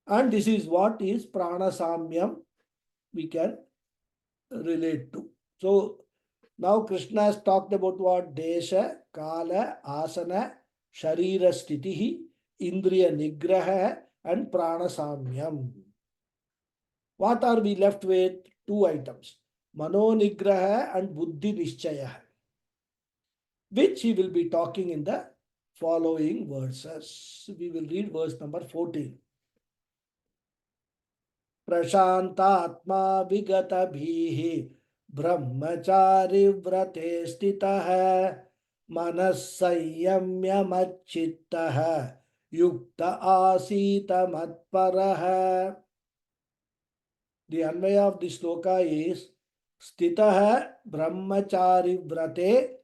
And this is what is prana samyam we can relate to. So now Krishna has talked about what? Desha, Kala, Asana, Sharira Stitihi, Indriya Nigraha and Prana Samyam. What are we left with? Two items. Mano Nigraha and Buddhi Nishchaya, which he will be talking in the following verses. We will read verse number 14. प्रशांतात्मा विगतभिः ब्रह्मचारी व्रते स्थितः मनः संयम्य युक्त आसीत मत्परः. The Anvaya of this sloka is Stitaha brahmachari vrate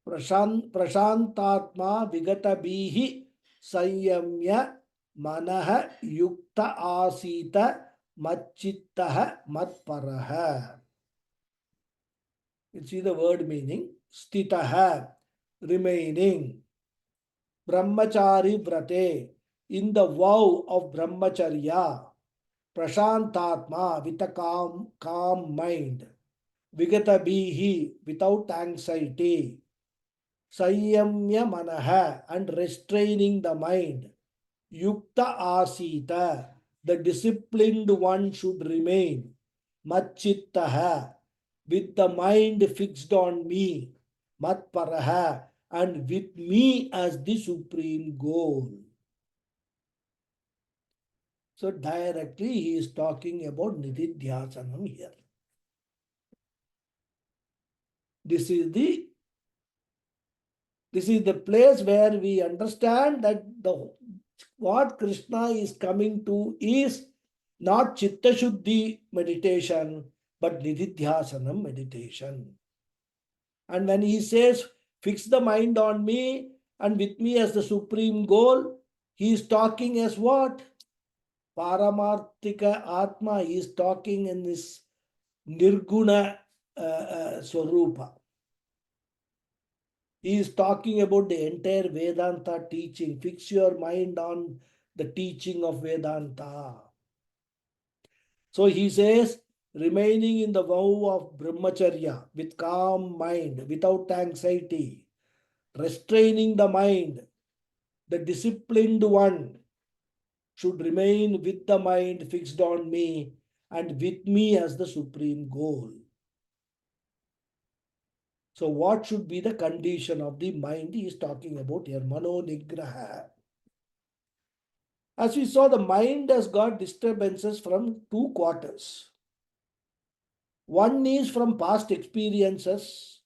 prashantatma vigatabihi sanyamya manaha yukta asita machittaha matparaha. You see the word meaning. Stitaha, remaining. Brahmachari vrate, in the vow of brahmacharya. Prashantatma, with a calm mind. Vigatabihi, without anxiety. Sanyamya manaha, and restraining the mind. Yukta asita, the disciplined one should remain. Machittaha, with the mind fixed on me. Matparaha, and with me as the supreme goal. So directly he is talking about Nididhyasanam here. This is the place where we understand that what Krishna is coming to is not Chitta Shuddhi meditation, but Nididhyasanam meditation. And when he says, fix the mind on me and with me as the supreme goal, he is talking as what? Paramarthika Atma. He is talking in this Nirguna Swarupa. He is talking about the entire Vedanta teaching. Fix your mind on the teaching of Vedanta. So he says, remaining in the vow of brahmacharya with calm mind, without anxiety, restraining the mind, the disciplined one should remain with the mind fixed on me and with me as the supreme goal. So what should be the condition of the mind he is talking about here? Mano nigraha. As we saw, the mind has got disturbances from two quarters. One is from past experiences.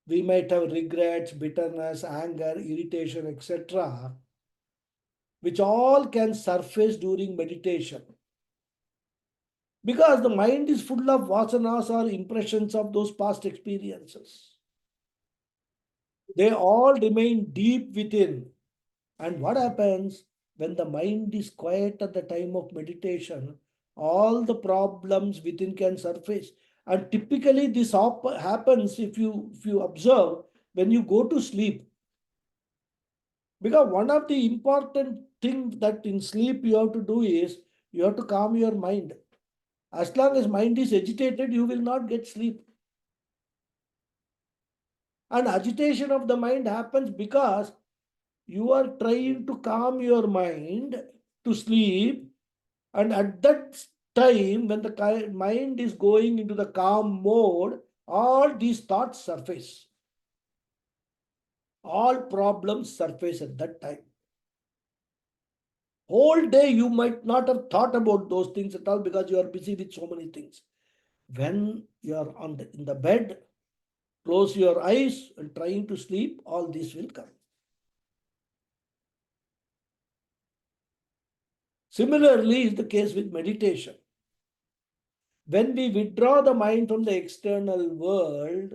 We might have regrets, bitterness, anger, irritation, etc., which all can surface during meditation. Because the mind is full of vasanas or impressions of those past experiences. They all remain deep within. And what happens when the mind is quiet at the time of meditation? All the problems within can surface. And typically this happens if you observe when you go to sleep. Because one of the important things that in sleep you have to do is you have to calm your mind. As long as mind is agitated, you will not get sleep. And agitation of the mind happens because you are trying to calm your mind to sleep, and at that time when the mind is going into the calm mode, all these thoughts surface. All problems surface at that time. Whole day you might not have thought about those things at all because you are busy with so many things. When you are in the bed, close your eyes and trying to sleep, all this will come. Similarly is the case with meditation. When we withdraw the mind from the external world,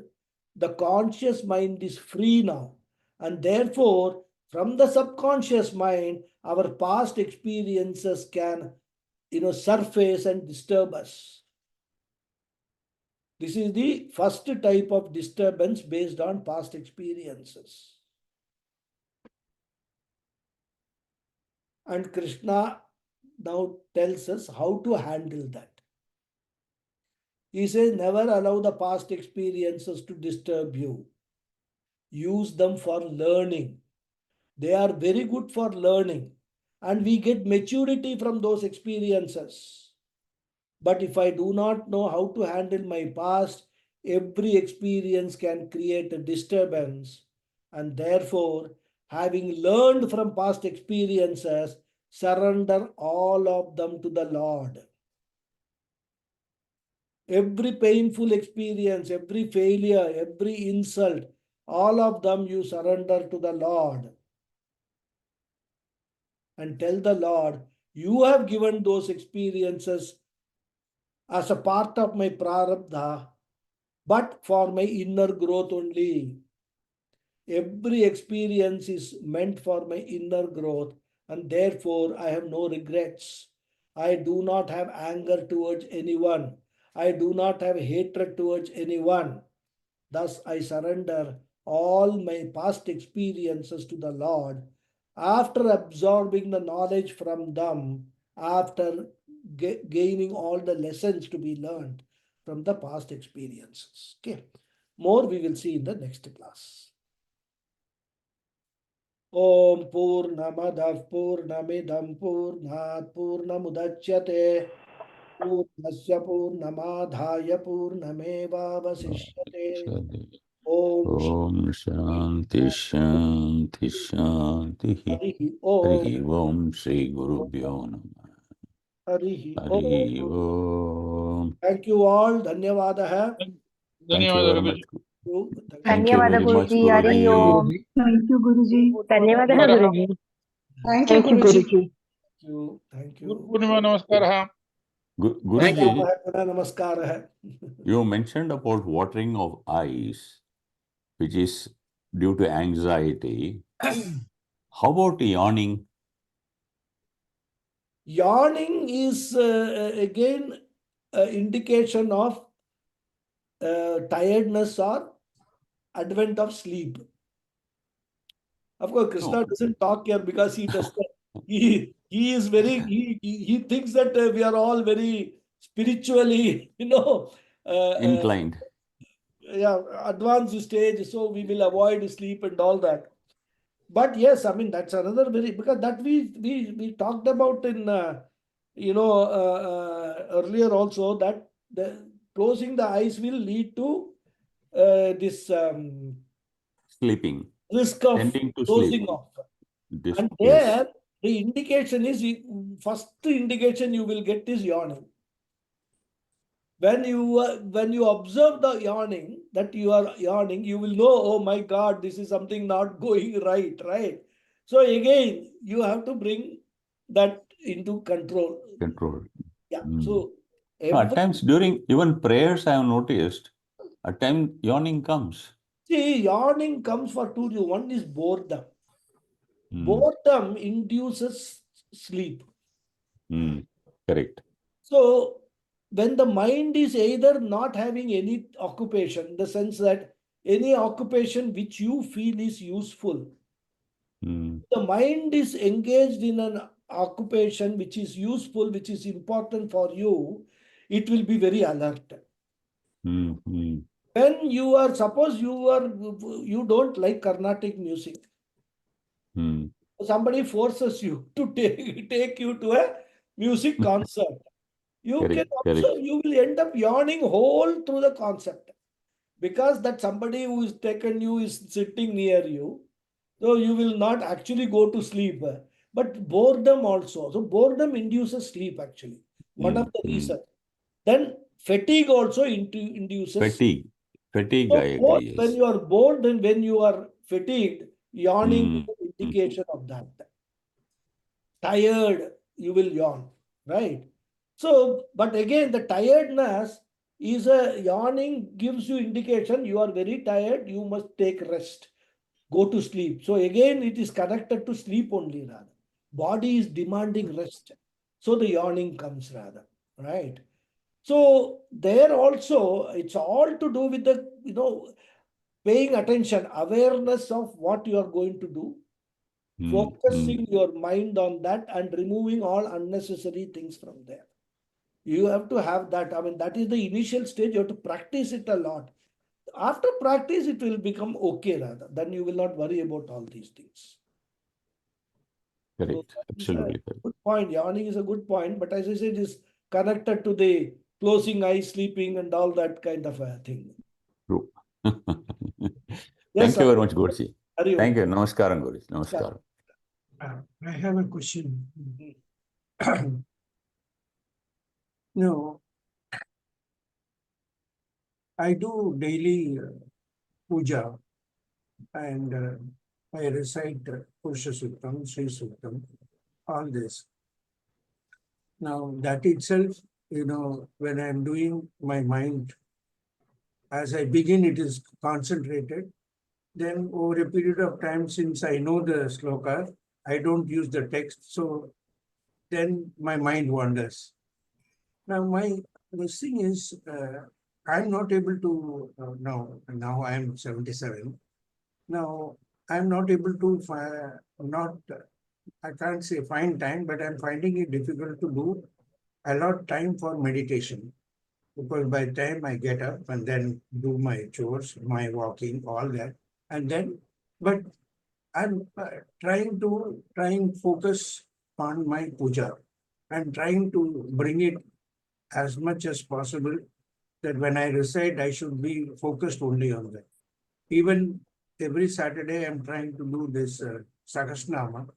the conscious mind is free now. And therefore, from the subconscious mind, our past experiences can surface and disturb us. This is the first type of disturbance based on past experiences. And Krishna now tells us how to handle that. He says, never allow the past experiences to disturb you. Use them for learning. They are very good for learning. And we get maturity from those experiences. But if I do not know how to handle my past, every experience can create a disturbance. And therefore, having learned from past experiences, surrender all of them to the Lord. Every painful experience, every failure, every insult, all of them you surrender to the Lord. And tell the Lord, you have given those experiences as a part of my prarabdha, but for my inner growth only. Every experience is meant for my inner growth, and therefore I have no regrets. I do not have anger towards anyone. I do not have hatred towards anyone. Thus, I surrender all my past experiences to the Lord. After absorbing the knowledge from them, after gaining all the lessons to be learned from the past experiences. Okay. More we will see in the next class. Om Purnamadah Purnamidam Purnat Purnamudachyate Purnasya Purnamadhaya Purnamevavasishyate. Om Om Shanti Shanti Shanti Harihi Om. Harihi Om Shri Guru Bhyo Namah Harihi Harihi Om. Om. Thank you all. Dhanyavadaha. Thank you धन्यवाद very much. Guruji. Thank you ಧನ್ಯವಾದ very much, Guruji. Hari Guruji. Om. Thank you, Guruji. ಧನ್ಯವಾದ ನಮಸ್ಕಾರ. ಗುರುಜಿ. Thank you, Guruji. Thank Guru you. पूर्णिमा नमस्कार. Thank you. Guruji, Namaskar. you mentioned about watering of eyes, which is due to anxiety. How about yawning? Yawning is again an indication of tiredness or advent of sleep. Of course, Krishna No. doesn't talk here because he does not. He is very he thinks that we are all very spiritually Inclined. yeah, advanced stage, so we will avoid sleep and all that. But yes, I mean that's another very, because that we talked about in earlier also, that the closing the eyes will lead to this Sleeping. risk of Tending to closing sleep. off. This, And yes. there the indication is, first indication you will get is yawning. When you observe the yawning, that you are yawning, you will know, oh my God, this is something not going right, right? So again, you have to bring that into control. Control. Yeah. Mm. So At times during even prayers, I have noticed, at times yawning comes. see, yawning comes for two reasons. One is boredom. Boredom induces sleep. Correct. So when the mind is either not having any occupation, in the sense that any occupation which you feel is useful, the mind is engaged in an occupation which is useful, which is important for you, it will be very alert. When you are, suppose you don't like Carnatic music, somebody forces you to take you to a music concert, you can observe, you will end up yawning whole through the concept, because that somebody who is taken you is sitting near you, so you will not actually go to sleep. But boredom also, so boredom induces sleep actually, one of the reasons. Then fatigue also induces sleep. Fatigue, So I both agree. when Yes. you are bored and when you are fatigued, yawning is an indication of that. Tired, you will yawn, right? So, but again, the tiredness is a yawning gives you indication you are very tired, you must take rest, go to sleep. So again, it is connected to sleep only rather. Body is demanding rest. So the yawning comes rather, right? So there also, it's all to do with the, paying attention, awareness of what you are going to do, focusing your mind on that and removing all unnecessary things from there. You have to have that. I mean, that is the initial stage. You have to practice it a lot. After practice, it will become okay rather. Then you will not worry about all these things. Correct. So Absolutely correct. good point. Yawning is a good point, but as I said, is connected to the closing eyes, sleeping, and all that kind of a thing. True. Yes, Thank you very much, Guruji. Thank you. Namaskaram, Guruji. Namaskaram. I have a question. No, I do daily puja and I recite Purusha Suktam, Sri Suktam, all this. Now that itself when I'm doing my mind, as I begin, it is concentrated. Then over a period of time, since I know the sloka, I don't use the text. So then my mind wanders. Now, this thing is, I'm not able to, now I'm 77. Now, I'm not able to, not, I can't say find time, but I'm finding it difficult to do allot time for meditation. Because by the time I get up and then do my chores, my walking, all that, and then, but I'm trying focus on my puja and trying to bring it as much as possible that when I recite, I should be focused only on that. Even every Saturday, I'm trying to do this Sahasnama.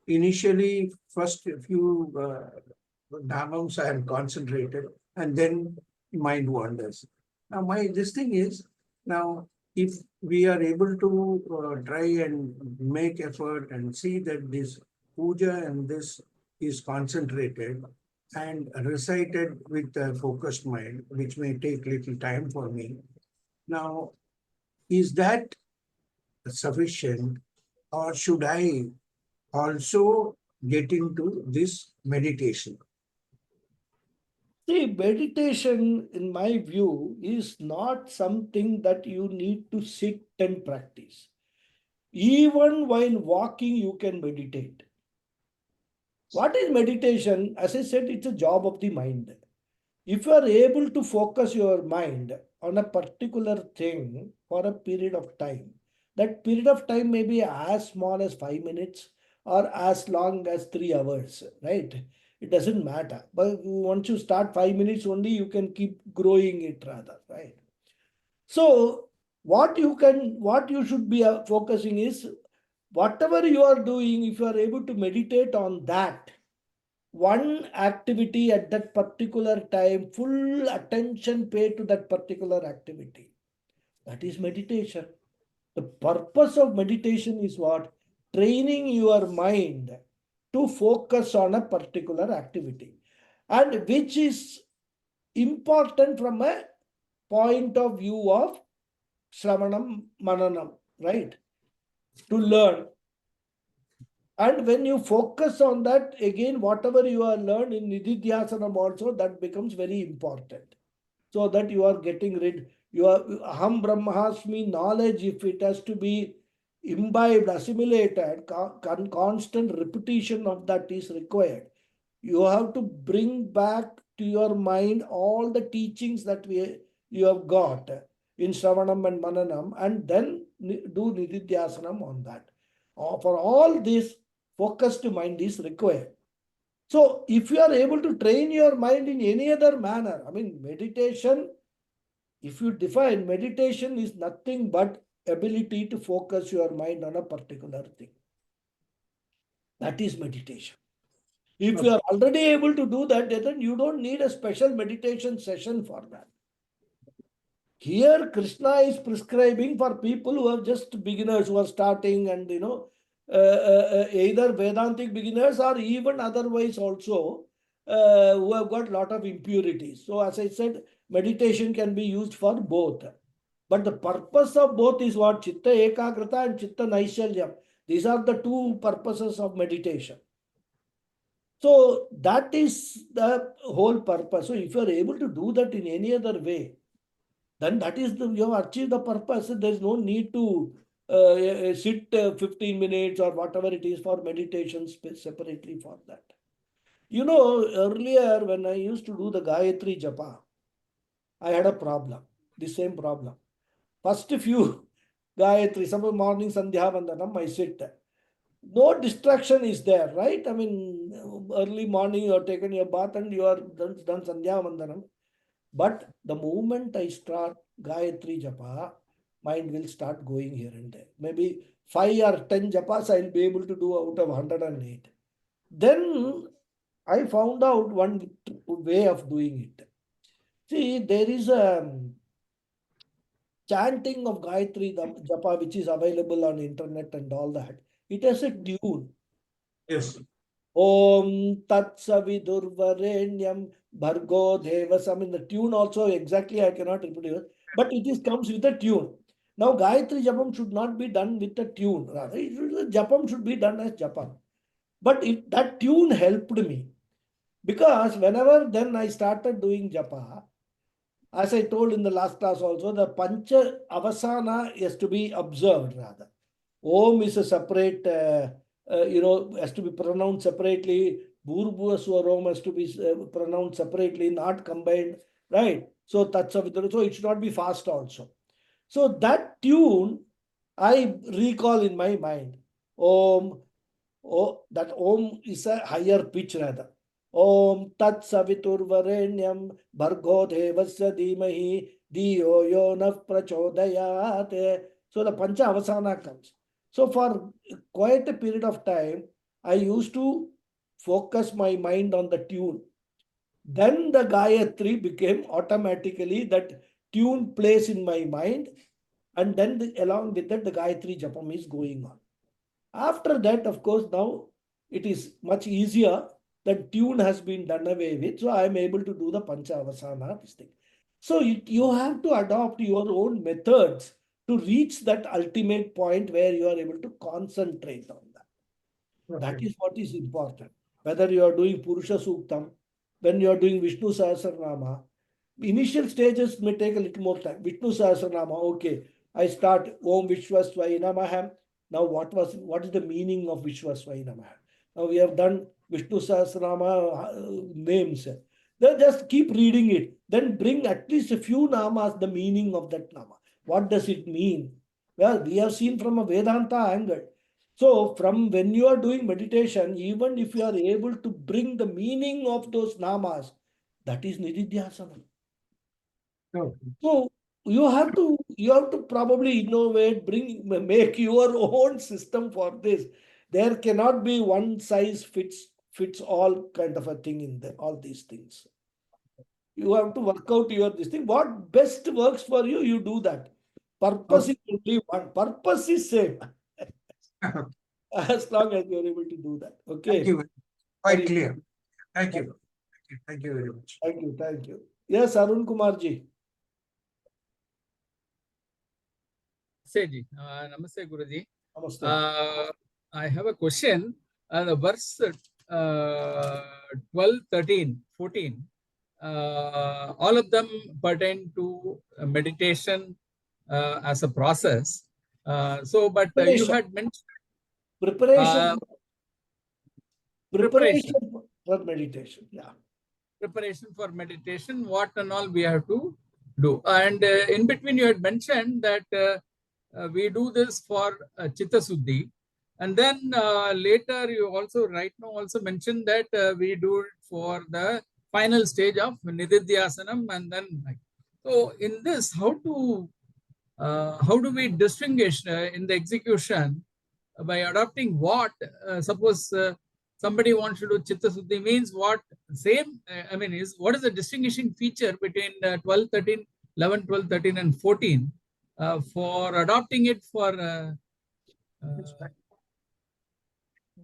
Initially, first few namams I am concentrated, and then mind wanders. Now, this thing is now if we are able to try and make effort and see that this puja and this is concentrated and recited with a focused mind, which may take little time for me. Now, is that sufficient, or should I also get into this meditation? See, meditation, in my view, is not something that you need to sit and practice. Even while walking, you can meditate. What is meditation? As I said, it's a job of the mind. If you are able to focus your mind on a particular thing for a period of time, that period of time may be as small as 5 minutes or as long as 3 hours, right? It doesn't matter. But once you start 5 minutes only, you can keep growing it rather, right? So what you should be focusing is whatever you are doing, if you are able to meditate on that, one activity at that particular time, full attention paid to that particular activity. That is meditation. The purpose of meditation is what? Training your mind to focus on a particular activity, and which is important from a point of view of Shravanam Mananam, right? To learn. And when you focus on that, again, whatever you are learned in Nididhyasanam also, that becomes very important. So that you are getting rid, your Aham Brahmasmi knowledge, if it has to be imbibed, assimilated, constant repetition of that is required. You have to bring back to your mind all the teachings that you have got in Shravanam and Mananam, and then do Nididhyasanam on that. For all this, focused mind is required. So if you are able to train your mind in any other manner, I mean, meditation, if you define, meditation is nothing but ability to focus your mind on a particular thing. That is meditation. If you are already able to do that, then you don't need a special meditation session for that. Here, Krishna is prescribing for people who are just beginners, who are starting, and either Vedantic beginners or even otherwise also who have got a lot of impurities. So, as I said, meditation can be used for both. But the purpose of both is what? Chitta Ekagrata and Chitta Naishalyam. These are the two purposes of meditation. So that is the whole purpose. So if you are able to do that in any other way, then that is you have achieved the purpose. There is no need to sit 15 minutes or whatever it is for meditation separately for that. You know, earlier when I used to do the Gayatri Japa, I had a problem, the same problem. First few Gayatri, some morning Sandhya Vandanam, I sit. No distraction is there, right? I mean, early morning you are taken your bath and you are done Sandhya Vandanam. But the moment I start Gayatri Japa, mind will start going here and there. Maybe 5 or 10 japas I will be able to do out of 108. Then I found out one way of doing it. See, there is a chanting of Gayatri Japa which is available on internet and all that. It has a tune. Yes. Om Tat Savidurvarenyam Bhargo Devas. I mean, the tune also exactly I cannot reproduce, but it is comes with a tune. Now, Gayatri Japam should not be done with a tune. Rather, Japam should be done as Japam. But that tune helped me because whenever then I started doing Japa, as I told in the last class also, the Pancha Avasana is to be observed rather. Om is a separate, has to be pronounced separately. Bhurbhuva Swarom has to be pronounced separately, not combined, right? So Tatsavidura, so it should not be fast also. So that tune I recall in my mind. Om, oh, that Om is a higher pitch rather. Om Tat Saviturvarenyam Bhargo Devasya Dhimahi Diyo Yonah Prachodayate. So the Pancha Avasana comes. So for quite a period of time, I used to focus my mind on the tune. Then the Gayatri became automatically that tune plays in my mind, and then along with that the Gayatri Japam is going on. After that, of course, now it is much easier. The tune has been done away with, so I am able to do the Pancha Avasana, this thing. So you have to adopt your own methods to reach that ultimate point where you are able to concentrate on that. That Okay. is what is important. Whether you are doing Purusha Suktam, when you are doing Vishnu Sahasranama, initial stages may take a little more time. Vishnu Sahasranama, okay, I start Om Vishwasvai Namaha. Now what is the meaning of Vishwasvai Namaha? Now we have done Vishnu Sahasranama names. Then just keep reading it. Then bring at least a few namas, the meaning of that nama. What does it mean? Well, we have seen from a Vedanta angle. So from when you are doing meditation, even if you are able to bring the meaning of those namas, that is Nididhyasana. Okay. So you have to probably innovate, make your own system for this. There cannot be one size fits all kind of a thing in all these things. You have to work out your this thing. What best works for you, you do that. Purpose is only one. Purpose is same. As long as you are able to do that. Okay. Thank you. Quite Very- clear. Thank you. Thank you very much. Thank you. Thank you. Yes, Arun Kumar ji. Namaste, ji. Namaste, Guruji. Namaste. I have a question. The verse 12, 13, 14, all of them pertain to meditation as a process. But you Preparation. had mentioned Preparation. preparation. For meditation. Yeah. Preparation for meditation, what and all we have to do. And in between, you had mentioned that we do this for Chitta Suddhi. And then later, you also, right now, also mentioned that we do it for the final stage of Nididhyasanam. And then, so in this, how do we distinguish in the execution by adopting what? Suppose somebody wants to do Chitta Suddhi, means what same, what is the distinguishing feature between 12, 13, 11, 12, 13 and 14 for adopting it for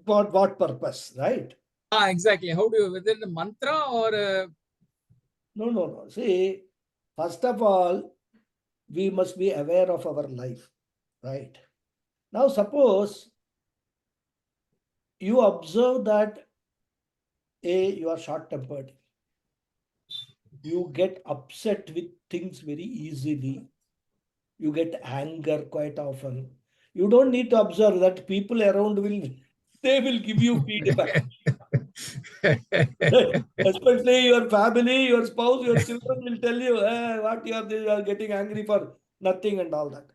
What purpose, right? exactly. How do you, within the mantra or No. See, first of all, we must be aware of our life, right? Now, suppose you observe that you are short-tempered. You get upset with things very easily. You get anger quite often. You don't need to observe that people around they will give you feedback. Especially your family, your spouse, your children will tell you what you are getting angry for nothing and all that.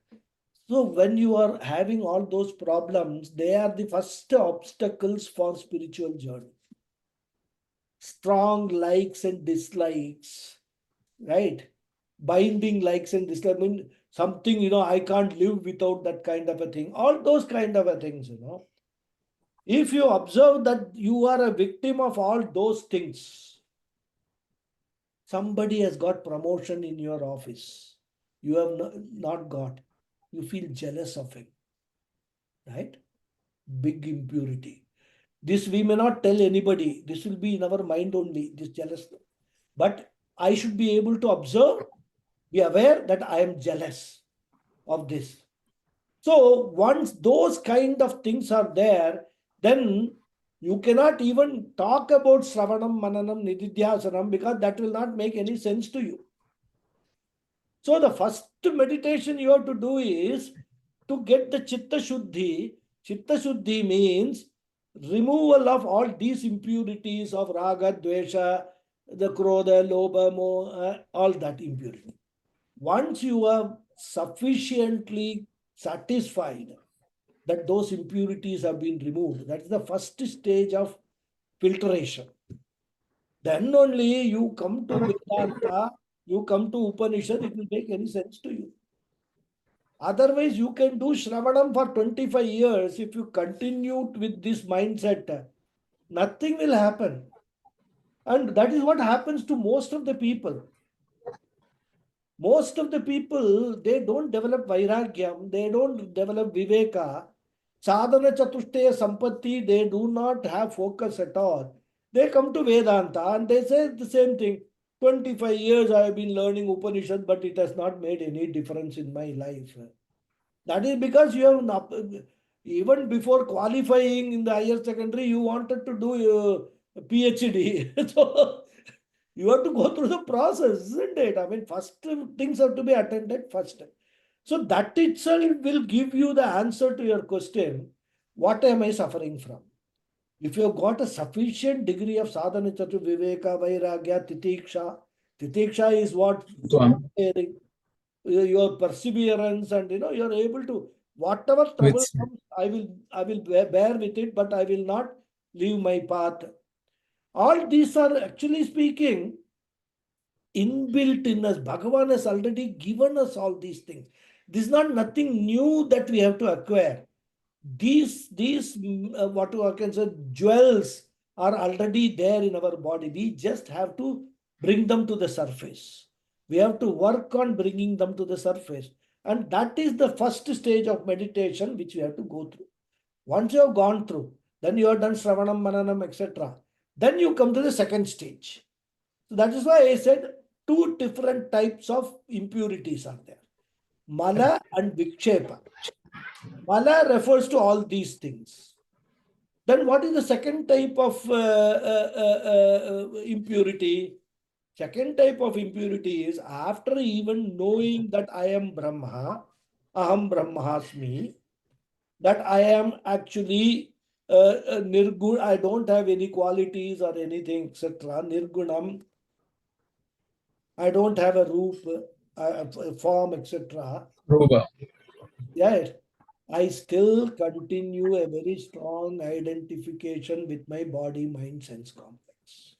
So when you are having all those problems, they are the first obstacles for spiritual journey. Strong likes and dislikes, right? Binding likes and dislikes, I mean, something, I can't live without that kind of a thing. All those kind of a things. If you observe that you are a victim of all those things, somebody has got promotion in your office, you have not got, you feel jealous of him, right? Big impurity. This we may not tell anybody. This will be in our mind only, this jealousness. But I should be able to observe, be aware that I am jealous of this. So once those kind of things are there, then you cannot even talk about Sravanam, Mananam, Nididhyasanam, because that will not make any sense to you. So the first meditation you have to do is to get the Chitta Shuddhi. Chitta Shuddhi means removal of all these impurities of Raga, Dvesha, the Krodha, Lobha, Moha, all that impurity. Once you are sufficiently satisfied that those impurities have been removed, that's the first stage of filtration. Then only you come to Vedanta, you come to Upanishad, it will make any sense to you. Otherwise, you can do Shravanam for 25 years. If you continue with this mindset, nothing will happen. And that is what happens to most of the people. Most of the people, they don't develop Vairagyam, they don't develop Viveka. Sadhana Chatushtaya Sampatti, they do not have focus at all. They come to Vedanta and they say the same thing. 25 years I have been learning Upanishad, but it has not made any difference in my life. That is because you have not, even before qualifying in the higher secondary, you wanted to do a PhD. So you have to go through the process, isn't it? I mean, first things have to be attended first. So that itself will give you the answer to your question, what am I suffering from? If you have got a sufficient degree of sadhana, chatu, viveka, vairagya, titiksha is what? Your perseverance, and you're able to, whatever trouble comes, I will bear with it, but I will not leave my path. All these are actually speaking inbuilt in us. Bhagavan has already given us all these things. This is not nothing new that we have to acquire. These what I can say, jewels are already there in our body. We just have to bring them to the surface. We have to work on bringing them to the surface. And that is the first stage of meditation which we have to go through. Once you have gone through, then you have done Sravanam, Mananam, etc. Then you come to the second stage. So that is why I said two different types of impurities are there. Mala and Vikshepa. Mala refers to all these things. Then what is the second type of impurity? Second type of impurity is after even knowing that I am Brahma, Aham Brahmasmi, that I am actually Nirgun, I don't have any qualities or anything, etc. Nirgunam, I don't have a roof, a form, etc. Yeah, I still continue a very strong identification with my body, mind, sense complex.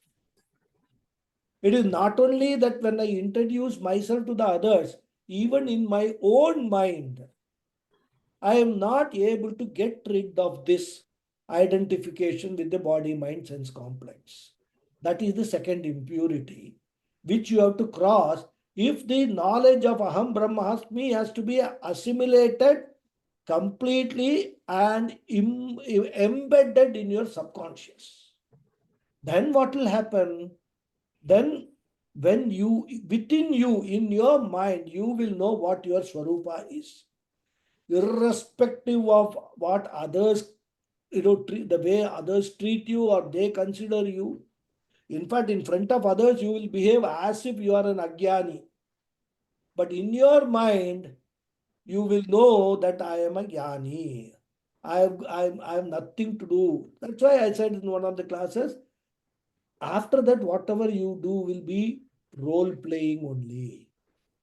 It is not only that when I introduce myself to the others, even in my own mind, I am not able to get rid of this identification with the body, mind, sense complex. That is the second impurity, which you have to cross if the knowledge of Aham Brahmasmi has to be assimilated completely and embedded in your subconscious. Then what will happen? Then when you, within you, in your mind, you will know what your Swarupa is. Irrespective of what others, the way others treat you or they consider you. In fact, in front of others, you will behave as if you are an Agyani. But in your mind, you will know that I am a Jnani. I have nothing to do. That's why I said in one of the classes, after that, whatever you do will be role playing only.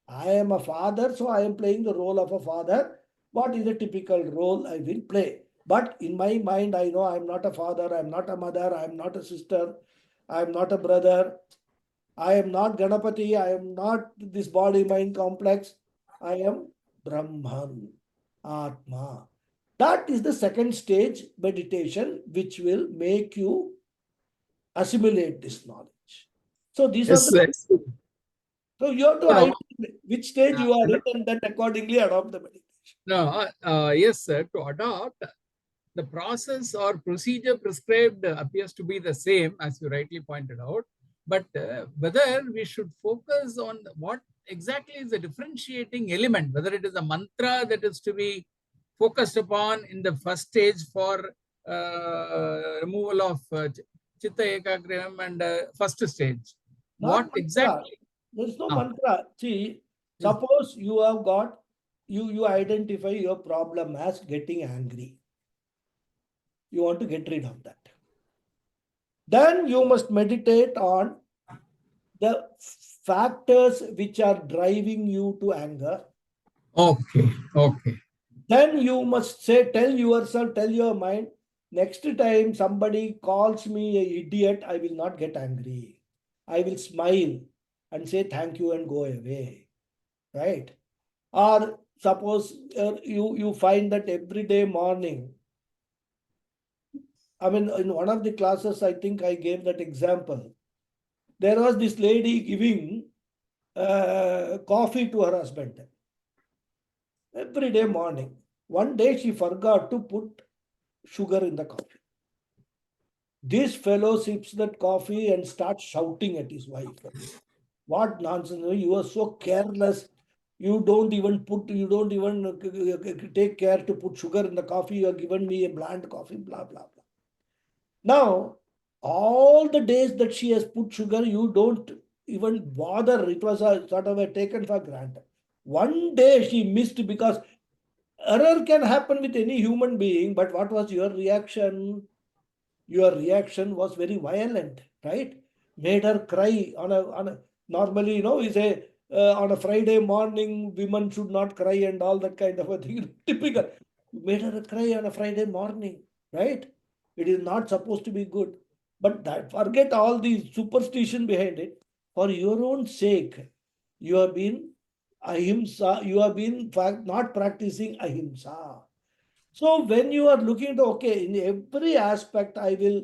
I am a father, so I am playing the role of a father. What is a typical role I will play? But in my mind, I know I am not a father, I am not a mother, I am not a sister, I am not a brother, I am not Ganapathy, I am not this body-mind complex, I am Brahman, Atma. That is the second stage meditation, which will make you assimilate this knowledge. So these are the. So you have to identify which stage you are in and then accordingly adopt the meditation. No, yes, sir. To adopt, the process or procedure prescribed appears to be the same, as you rightly pointed out. But whether we should focus on what exactly is the differentiating element, whether it is a mantra that is to be focused upon in the first stage for removal of chitta ekagram and first stage. Not What mantra. exactly? There is no Ah. mantra. See, Yes. suppose you have got, you identify your problem as getting angry. You want to get rid of that. Then you must meditate on the factors which are driving you to anger. Okay, okay. Then you must say, tell yourself, tell your mind, next time somebody calls me an idiot, I will not get angry. I will smile and say thank you and go away. Right? Or suppose you find that every day morning, I mean, in one of the classes, I think I gave that example. There was this lady giving coffee to her husband every day morning. One day she forgot to put sugar in the coffee. This fellow sips that coffee and starts shouting at his wife. What nonsense! You are so careless. You don't even take care to put sugar in the coffee. You have given me a bland coffee, blah, blah, blah. Now, all the days that she has put sugar, you don't even bother. It was a sort of a taken for granted. One day she missed because error can happen with any human being, but what was your reaction? Your reaction was very violent, right? Made her cry on a normally, we say on a Friday morning, women should not cry and all that kind of a thing. Typical. Made her cry on a Friday morning, right? It is not supposed to be good. But that, forget all the superstition behind it. For your own sake, you have been ahimsa, you have been in fact not practicing ahimsa. So when you are looking to, okay, in every aspect, I will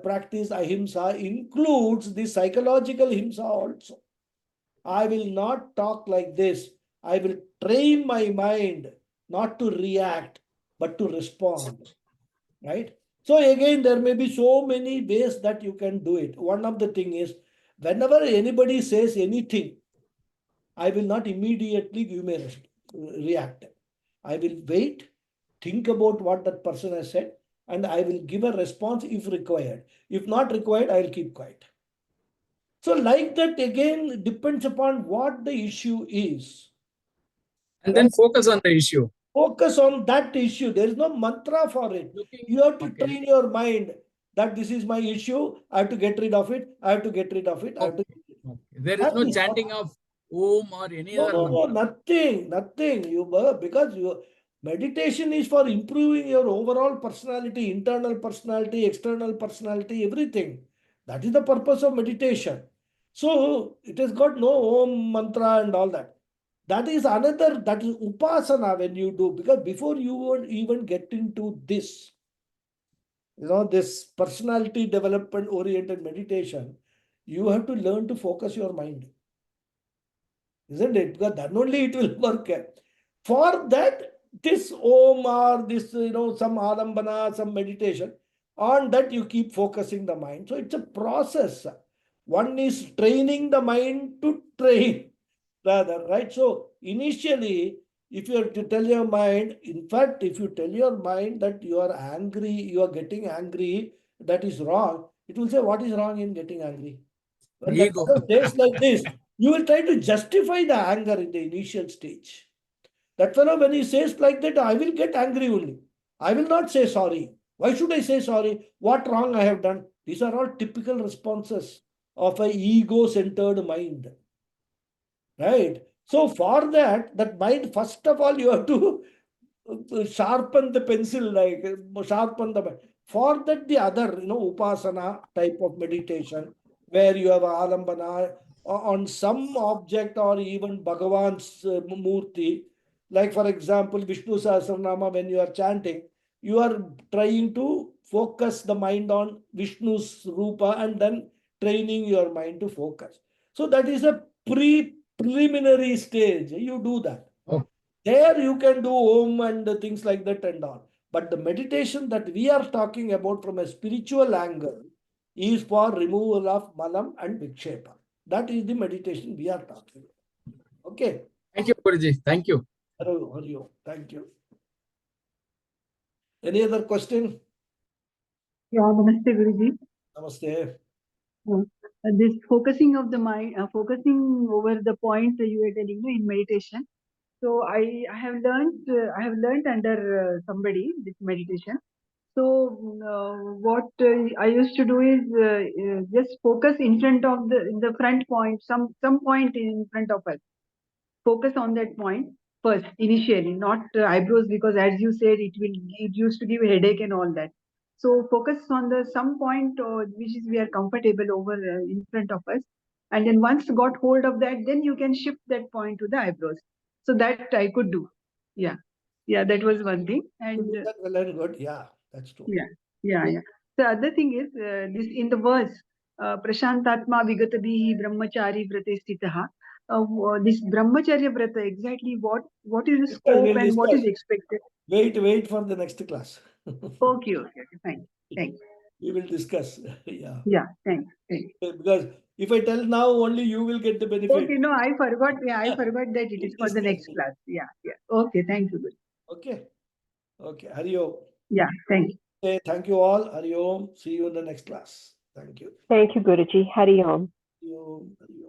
practice ahimsa, includes the psychological ahimsa also. I will not talk like this. I will train my mind not to react, but to respond. Right? So again, there may be so many ways that you can do it. One of the thing is, whenever anybody says anything, I will not immediately give my react. I will wait, think about what that person has said, and I will give a response if required. If not required, I will keep quiet. So like that, again, depends upon what the issue is. And then focus on the issue. Focus on that issue. There is no mantra for it. You have to train your mind that this is my issue. I have to get rid of it. I have to get rid of it. I have to. There is no chanting of Om or any other No, mantra. nothing. Because your meditation is for improving your overall personality, internal personality, external personality, everything. That is the purpose of meditation. So it has got no Om mantra and all that. That is another, that is upasana when you do, because before you would even get into this, this personality development oriented meditation, you have to learn to focus your mind. Isn't it? Because then only it will work. For that, this Om or this, some alambana, some meditation, on that you keep focusing the mind. So it's a process. One is training the mind to train rather, right? So initially, if you have to tell your mind, in fact, if you tell your mind that you are angry, you are getting angry, that is wrong, it will say, what is wrong in getting angry? When that Ego. says like this, you will try to justify the anger in the initial stage. That fellow, when he says like that, I will get angry only. I will not say sorry. Why should I say sorry? What wrong I have done? These are all typical responses of an ego-centered mind. Right? So for that mind, first of all, you have to sharpen the pencil, like sharpen the mind. For that, the other, upasana type of meditation, where you have alambana on some object or even Bhagavan's murti. Like for example, Vishnu Sahasranama, when you are chanting, you are trying to focus the mind on Vishnu's rupa and then training your mind to focus. So that is a preliminary stage. You do that. Okay. There you can do Om and things like that and all. But the meditation that we are talking about from a spiritual angle is for removal of malam and vikshepa. That is the meditation we are talking about. Okay. Thank you, Guruji. Thank you. Hari Om. Thank you. Any other question? Yeah, Namaste, Guruji. Namaste. This focusing of the mind, focusing over the points that you were telling me in meditation. So I have learned under somebody this meditation. So what I used to do is just focus in front of the front point, some point in front of us. Focus on that point first initially, not eyebrows, because as you said, it used to give a headache and all that. So focus on the some point which is we are comfortable over in front of us, and then once got hold of that, then you can shift that point to the eyebrows. So that I could do. Yeah, that was one thing. And That well and good. Yeah, that's true. yeah. The other thing is this in the verse, Prashantatma Vigatadhihi Brahmachari Vrate Stitaha. This Brahmacharya Vrata, exactly what is the Discuss, scope we'll and what is discuss. expected? Wait for the next class. Okay, fine. Thanks. We will discuss. Yeah. Yeah, thanks. Because if I tell now, only you will get the benefit. Okay, no, I forgot. Yeah, I forgot that it is for the next class. Yeah. Okay, thank you. Guru. Okay. Hari Om. Yeah, thank you. Okay, thank you all. Hari Om. See you in the next class. Thank you. Thank you, Guruji. Hari Om. Hari Om. Hari Om.